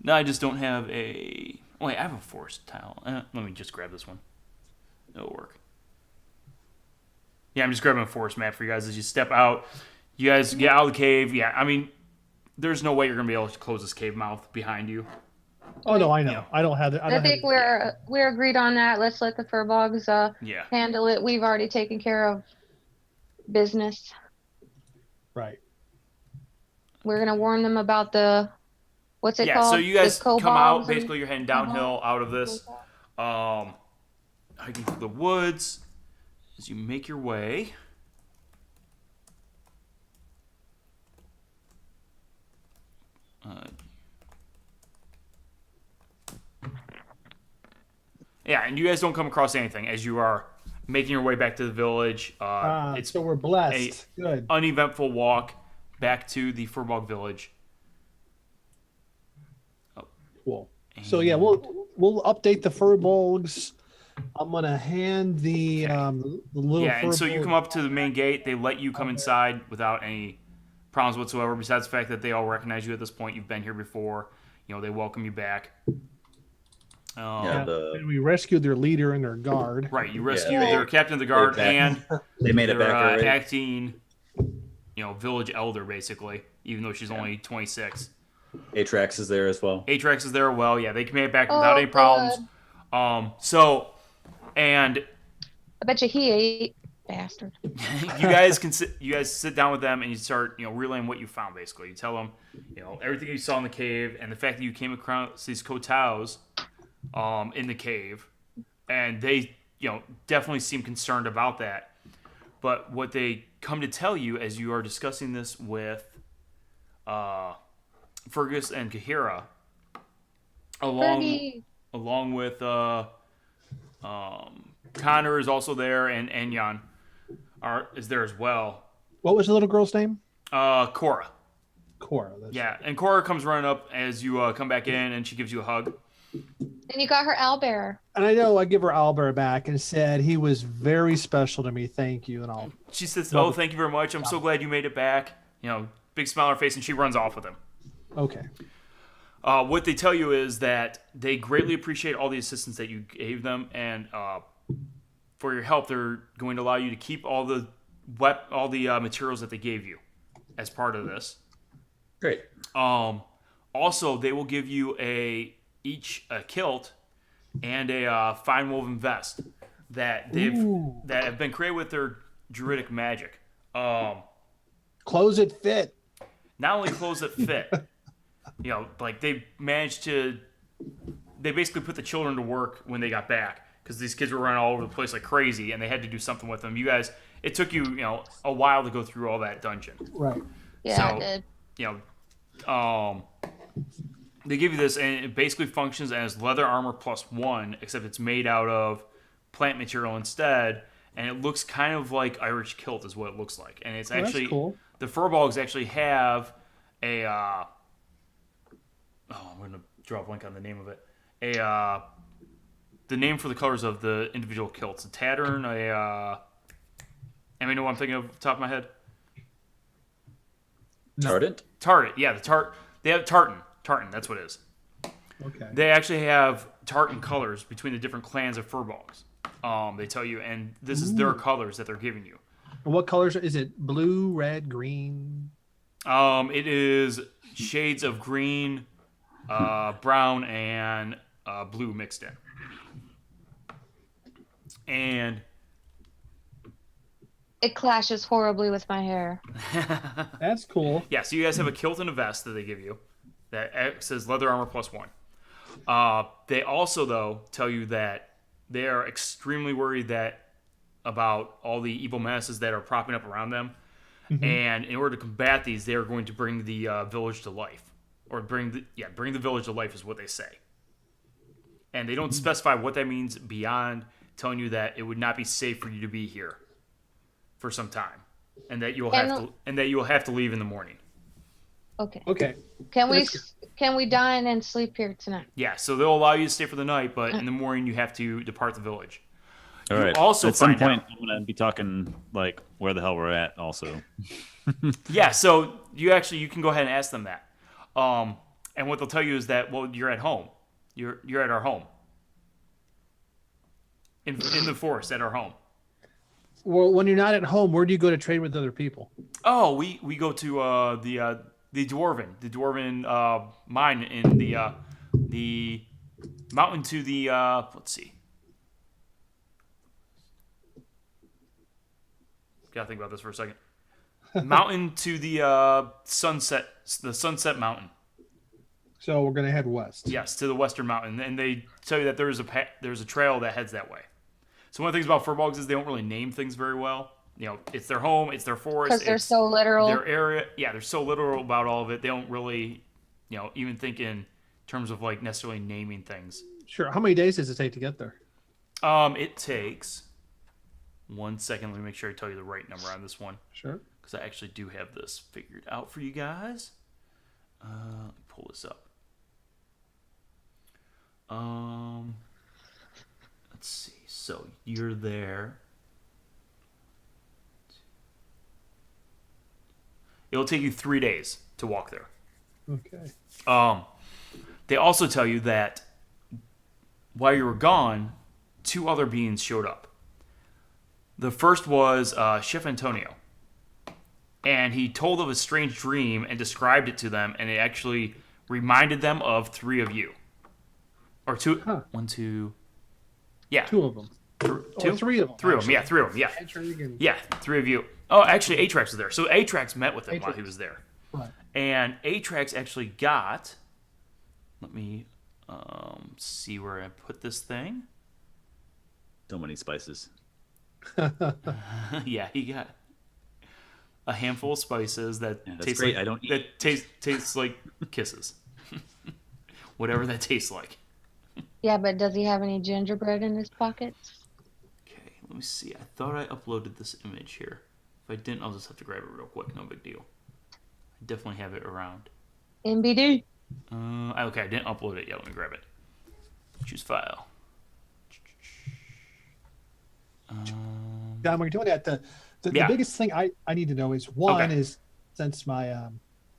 No, I just don't have a... Oh, wait, I have a forest tile. Let me just grab this one. It'll work. Yeah, I'm just grabbing a forest map for you guys as you step out. You guys get out of the cave. Yeah, I mean, there's no way you're going to be able to close this cave mouth behind you. Oh no, I know. Yeah. I don't have it. I think we're agreed on that. Let's let the Furbogs Yeah. handle it. We've already taken care of business. Right. We're gonna warn them about the what's it Yeah, called? so you guys The come kobolds out. and- Basically, you're heading downhill out of this. Hiking through the woods. As you make your way... Yeah, and you guys don't come across anything as you are making your way back to the village. It's So we're blessed. Good. uneventful walk back to the Furbog village. Cool. So yeah, we'll update the furbolgs. I'm gonna hand the little Yeah, and so you furbolg- come up to the main gate. They let you come inside without any problems whatsoever, besides the fact that they all recognize you at this point. You've been here before. They welcome you back. Yeah, and we rescued their leader and their guard. Right, you rescued Yeah. their captain of the guard They're back. and they made it their back already. acting, village elder, basically, even though she's only 26. Atrax is there as well. Atrax is there. Well, yeah, they made it back Oh, without any problems. good. And I bet you he ate, bastard. you guys sit down with them and you start relaying what you found. Basically, you tell them everything you saw in the cave and the fact that you came across these Kotaus in the cave, and they definitely seem concerned about that. But what they come to tell you as you are discussing this with Fergus and Kahira, Fergie. along with Connor is also there, and Enyan is there as well. What was the little girl's name? Cora. Cora. Yeah, and Cora comes running up as you come back in, and she gives you a hug. And you got her owlbear. And I know I give her Albert back and said he was very special to me. Thank you. And all. She says, "Oh, thank you very much. I'm so glad you made it back." Big smile on her face, and she runs off with him. Okay. What they tell you is that they greatly appreciate all the assistance that you gave them, and for your help, they're going to allow you to keep all the materials that they gave you as part of this. Great. Also, they will give you each a kilt and a fine woven vest that have been created with their druidic magic. Clothes that fit. Not only clothes that fit, they managed to. They basically put the children to work when they got back because these kids were running all over the place like crazy, and they had to do something with them. You guys, it took you a while to go through all that dungeon. Right. Yeah, it did. They give you this, and it basically functions as leather armor +1, except it's made out of plant material instead, and it looks kind of like Irish kilt is what it looks like. And it's actually that's cool. The furbolgs actually have a I'm going to draw a blank on the name of it. The name for the colors of the individual kilts: a tattern, anybody know what I'm thinking of off the top of my head? Tardant? Tartan, yeah, they have tartan. Tartan, that's what it is. Okay. They actually have tartan colors between the different clans of furbolgs. They tell you, and this is their colors that they're giving you. And what colors is it? Blue, red, green? It is shades of green, brown, and blue mixed in. And It clashes horribly with my hair. That's cool. yeah, so you guys have a kilt and a vest that they give you that says leather armor +1. They also, though, tell you that they are extremely worried about all the evil menaces that are propping up around them. Mm-hmm. And in order to combat these, they are going to bring the village to life. Or bring the village to life is what they say. And they don't specify what that means beyond telling you that it would not be safe for you to be here for some time. And that you'll have to leave in the morning. Okay. Okay. Can we dine and sleep here tonight? Yeah, so they'll allow you to stay for the night, but in the morning you have to depart the village. All right. Also at some find point, out- I'm going to be talking like where the hell we're at also. Yeah, so you can go ahead and ask them that. And what they'll tell you is that, well, you're at home. You're at our home. In the forest at our home. Well, when you're not at home, where do you go to trade with other people? Oh, we go to the dwarven mine in the mountain to the let's see. Gotta think about this for a second. Mountain to the sunset mountain. So we're gonna head west. Yes, to the western mountain, and they tell you that there's a trail that heads that way. So one of the things about furbolgs is they don't really name things very well. It's their home, it's their forest, Because they're it's so literal. their area. Yeah, they're so literal about all of it. They don't really, even think in terms of like necessarily naming things. Sure. How many days does it take to get there? It takes 1 second. Let me make sure I tell you the right number on this one. Sure. Because I actually do have this figured out for you guys. Let me pull this up. Let's see. So you're there. It'll take you 3 days to walk there. Okay. They also tell you that while you were gone, 2 other beings showed up. The first was Chef Antonio. And he told of a strange dream and described it to them, and it actually reminded them of 3 of you. Or 2. Huh. 1, 2. Yeah. 2 of them. 2? Or 3 of them. 3 of them. Yeah, 3 of them. Yeah. Actually. Yeah, 3 of you. Oh, actually, Atrax was there. So Atrax met with him while Atrax. he was there. Right. And Atrax actually got... Let me see where I put this thing. So many spices. Yeah, he got a handful of spices that that's taste great. like I don't that tastes like kisses. Whatever that tastes like. Yeah, but does he have any gingerbread in his pockets? Okay, let me see. I thought I uploaded this image here. If I didn't, I'll just have to grab it real quick. No big deal. I definitely have it around. MBD. Okay, I didn't upload it yet. Let me grab it. Choose file. John, when you're doing that, the Yeah. biggest thing I need to know is is since my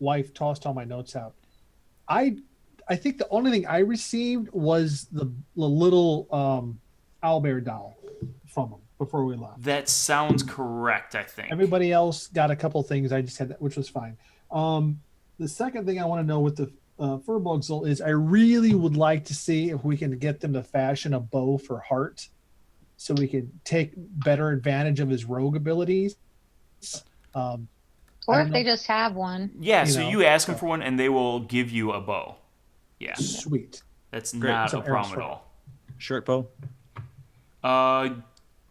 wife tossed all my notes out, I think the only thing I received was the little owlbear doll from them before we left. That sounds correct, I think. Everybody else got a couple things. I just had that, which was fine. The second thing I want to know with the Furbolgsel is I really would like to see if we can get them to fashion a bow for Hart, so we could take better advantage of his rogue abilities. Or if they just have one. Yeah, You so know, you ask them for one, and they will give you a bow. Yeah, Sweet. that's Great. not Some a problem arrows at all. Shirt bow.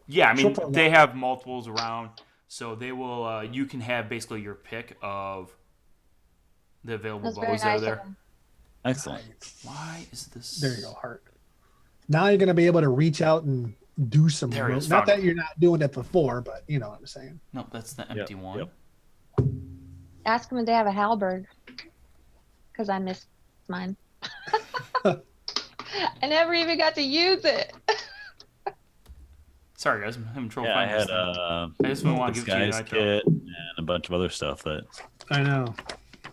Yeah, I mean, Short bow, they have multiples around, so they will. You can have basically your pick of the available That's very bows that are nice of there. them. Excellent. Why is this? There you go, Hart. Now you're going to be able to reach out and do some There it rogue. is, Not found that it. you're not doing it before, but you know what I'm saying. No, that's the empty one. Yep. Ask them if they have a halberd. Because I missed mine. I never even got to use it. Sorry, guys, I'm having trouble Yeah, I finding had this thing. I just want to give it to you. disguise and I throw it. kit and a bunch of other stuff that I know.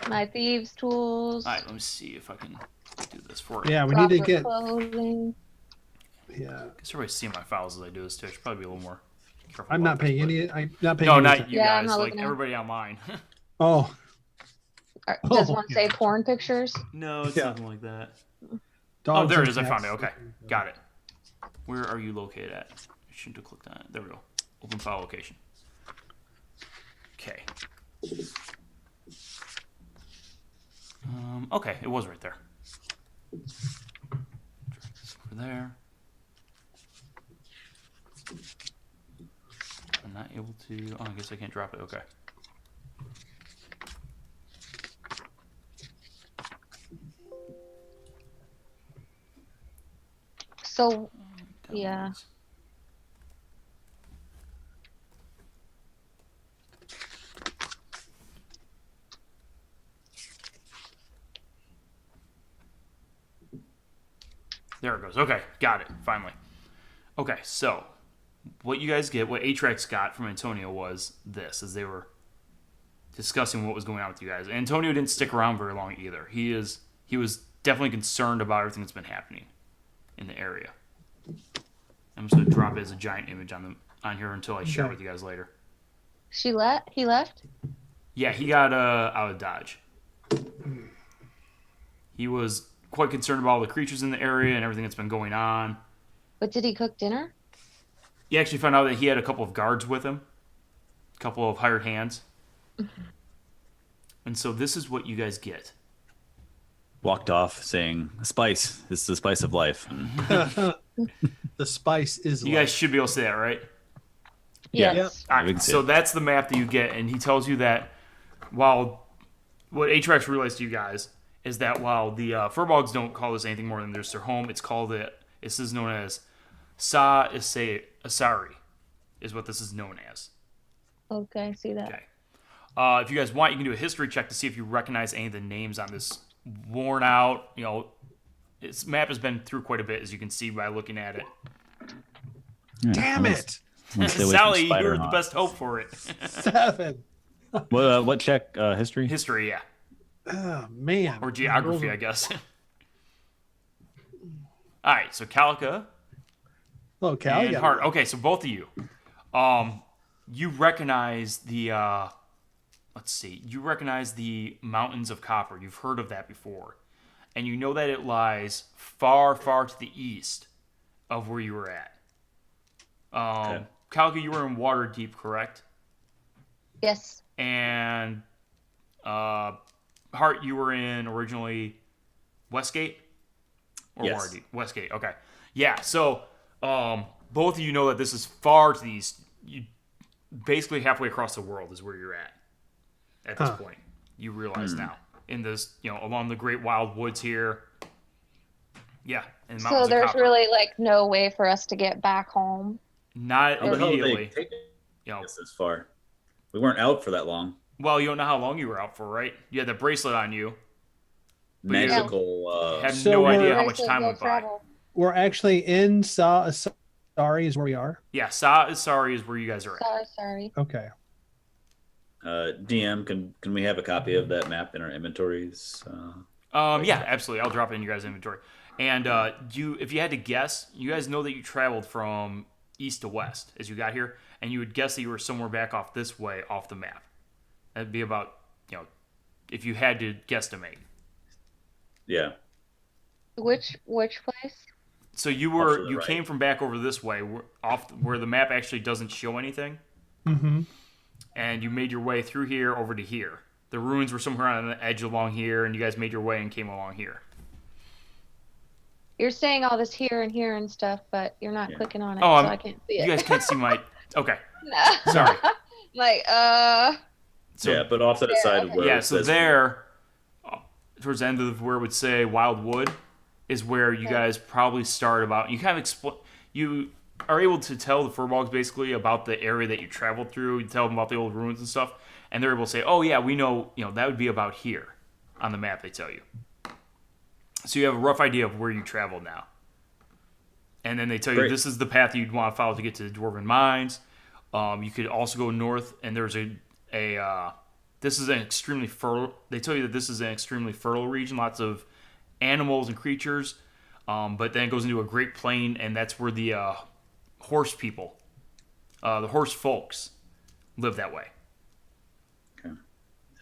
My thieves' tools. All right, let me see if I can do this for you. Yeah, we need to proper get. clothing. Yeah, I guess everybody's seeing my files as I do this too. I should probably be a little more careful. I'm about not this, paying but- any. I'm not paying. No, any not attention. you Yeah, I'm guys. not Like looking at- everybody online. Oh, Does Oh, one yeah. say porn pictures? No, it's Yeah. nothing like that. Oh, dogs there it and is. I found it. cats. Okay, got it. Where are you located at? I shouldn't have clicked on it. There we go. Open file location. Okay. Okay, it was right there. Drag this over there. I'm not able to. Oh, I guess I can't drop it. Okay. So, yeah. There it goes. Okay, got it. Finally. Okay, so what you guys get, what Atrax got from Antonio was this, as they were discussing what was going on with you guys. Antonio didn't stick around very long either. He was definitely concerned about everything that's been happening in the area. I'm just gonna drop it as a giant image on here until I share it Okay. with you guys later. He left? Yeah, he got out of Dodge. He was quite concerned about all the creatures in the area and everything that's been going on. But did he cook dinner? He actually found out that he had a couple of guards with him, a couple of hired hands. And so this is what you guys get. walked off saying, "Spice. This is the spice of life." The spice is. You guys should be able to say that, right? Yeah. Yes. All We can right, see so it. that's the map that you get, and he tells you that while what Atrax realized to you guys is that while the Furbolgs don't call this anything more than just their home, it's called it. This is known as Asari is what this is known as. Okay, I see that. Okay. If you guys want, you can do a history check to see if you recognize any of the names on this worn out, this map has been through quite a bit, as you can see by looking at it. Yeah, Damn it! Sally, you were the best hope for it. 7. What check? History? History, yeah. Oh, man. Or geography, I guess. All right, so Calica Oh, Calica. and Hart. Okay, so both of you. You recognize the... let's see. You recognize the Mountains of Copper. You've heard of that before. And you know that it lies far, far to the east of where you were at. Okay. Calica, you were in Waterdeep, correct? Yes. And Hart, you were in originally Westgate? Or Yes. Waterdeep? Westgate, okay. Yeah, so both of you know that this is far to the east. You, basically halfway across the world is where you're at this point. You realize now. In this, along the great wild woods here. Yeah. And So there's really like no way for us to get back home. Not How the hell did immediately. they take us this far? We weren't out for that long. Well, you don't know how long you were out for, right? You had the bracelet on you. But you Magical. had So no we're- idea how much time went by. Travel. We're actually in Asari is where we are. Yeah, Asari is where you guys are at. Sorry. Okay. DM, can we have a copy of that map in our inventories? Yeah, absolutely. I'll drop it in your guys' inventory. And if you had to guess, you guys know that you traveled from east to west as you got here, and you would guess that you were somewhere back off this way off the map. That'd be about, if you had to guesstimate. Yeah. Which place? So you Off to the right. came from back over this way, off where the map actually doesn't show anything, Mm-hmm. and you made your way through here over to here. The ruins were somewhere on the edge along here, and you guys made your way and came along here. You're saying all this here and stuff, but you're not Yeah. clicking on it, Oh, so I can't see You it. guys can't see my. Okay, No. sorry. Like, So, yeah, but off to the Yeah, side okay. of where Yeah, it so says- there, towards the end of where it would say Wildwood, is where you Okay. guys probably start about. You kind of you are able to tell the furbolgs basically about the area that you traveled through. You tell them about the old ruins and stuff, and they're able to say, "Oh yeah, we know. That would be about here on the map." They tell you, so you have a rough idea of where you traveled now. And then they tell you Great. this is the path you'd want to follow to get to the Dwarven Mines. You could also go north, and there's this is an extremely fertile. They tell you that this is an extremely fertile region, lots of animals and creatures. But then it goes into a great plain, and that's where the horse people, the horse folks, live that way. Okay.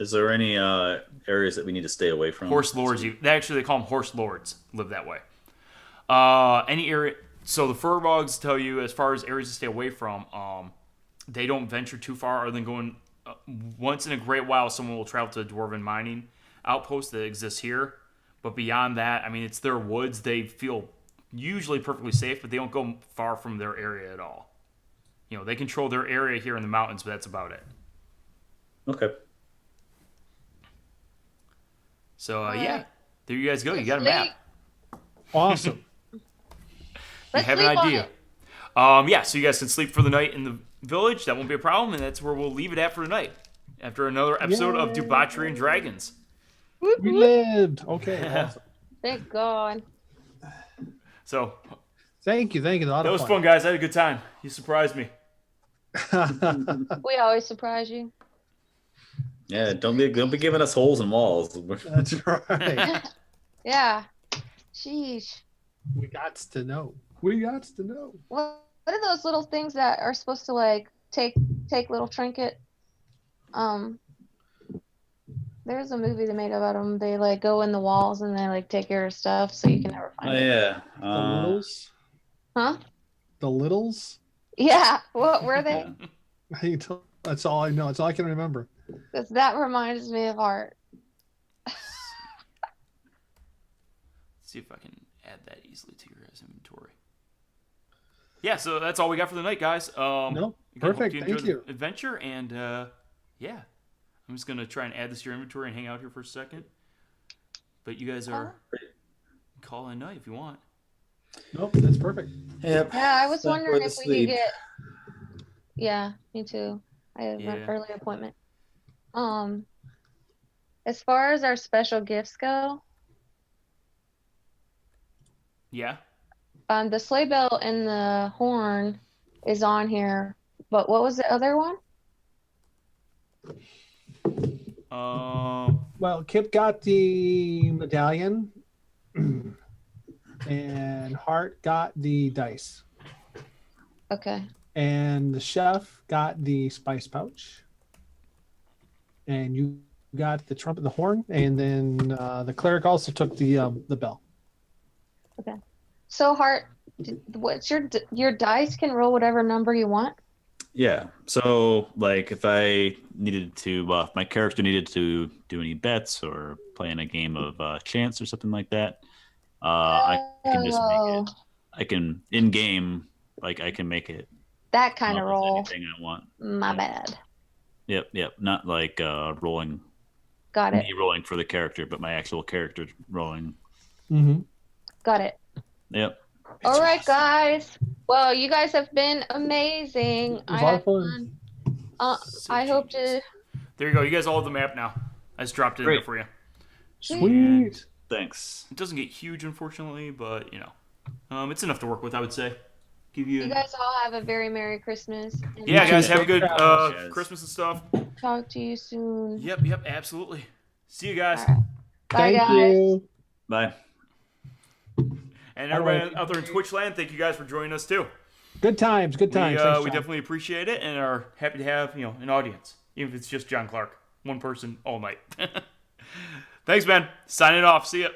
Is there any areas that we need to stay away from? Horse lords, they call them horse lords, live that way. Any area. So the furbolgs tell you as far as areas to stay away from. They don't venture too far, other than going once in a great while. Someone will travel to a dwarven mining outpost that exists here, but beyond that, I mean, it's their woods. They feel usually perfectly safe, but they don't go far from their area at all. They control their area here in the mountains, but that's about it. Okay. So yeah, Alright. there you guys go. You got a map. Awesome. Let's You have an sleep on idea. it. Yeah, so you guys can sleep for the night in the village. That won't be a problem, and that's where we'll leave it at for tonight. After another episode of Yay. Debauchery and Dragons. Whoop, We whoop. lived. Okay. Awesome. Thank God. So Thank you. A lot that of was fun, guys. I had a good time. You surprised me. fun. We always surprise you. Yeah, don't be giving us holes in walls. That's right. Yeah. Sheesh. We got to know. What are those little things that are supposed to like take little trinket? There's a movie they made about them. They like go in the walls and they like take your stuff so you can never find Oh it. yeah. The littles. Huh? The littles. Yeah. What were they? That's all I know. That's all I can remember. 'Cause that reminds me of Hart. Let's see if I can add that easily to your guys' inventory. Yeah, so that's all we got for the night, guys. No, again, hope perfect. you Thank enjoyed you. the adventure, and yeah, I'm just gonna try and add this to your inventory and hang out here for a second. But you guys are call it a night if you want. Nope, that's perfect. Yep. Yeah, I was Time wondering for if the we sleep. could get. Yeah, me too. I have Yeah. an early appointment. As far as our special gifts go, Yeah. the sleigh bell and the horn is on here, but what was the other one? Well, Kip got the medallion, and Hart got the dice, Okay. and the chef got the spice pouch, and you got the trumpet, the horn, and then the cleric also took the bell. So Hart, what's your dice can roll whatever number you want? Yeah. So, like, if I needed to, if my character needed to do any bets or play in a game of chance or something like that, I can just make Oh, it. I can in game, like, I can make it that kind of come up with roll. anything I want. My bad. Yep. Not like rolling, Got it. me rolling for the character, but my actual character rolling. Mm-hmm. Got it. Yep. All right, guys. Well, you guys have been amazing. It was a lot of fun. I hope to. There you go. You guys all have the map now. I just dropped it in there Great. for you. Sweet. Thanks. It doesn't get huge, unfortunately, but it's enough to work with, I would say. Give you. You guys all have a very Merry Christmas. And Yeah, guys, have a good Yes. Christmas and stuff. talk to you soon. Yep, absolutely. See you guys. All right. Bye, Thank guys. you. Bye. And everybody out there in Twitch land, thank you guys for joining us too. Good times. Good We, times. Thanks, we John. definitely appreciate it and are happy to have an audience, even if it's just John Clark, one person all night. Thanks, man. Signing off. See ya.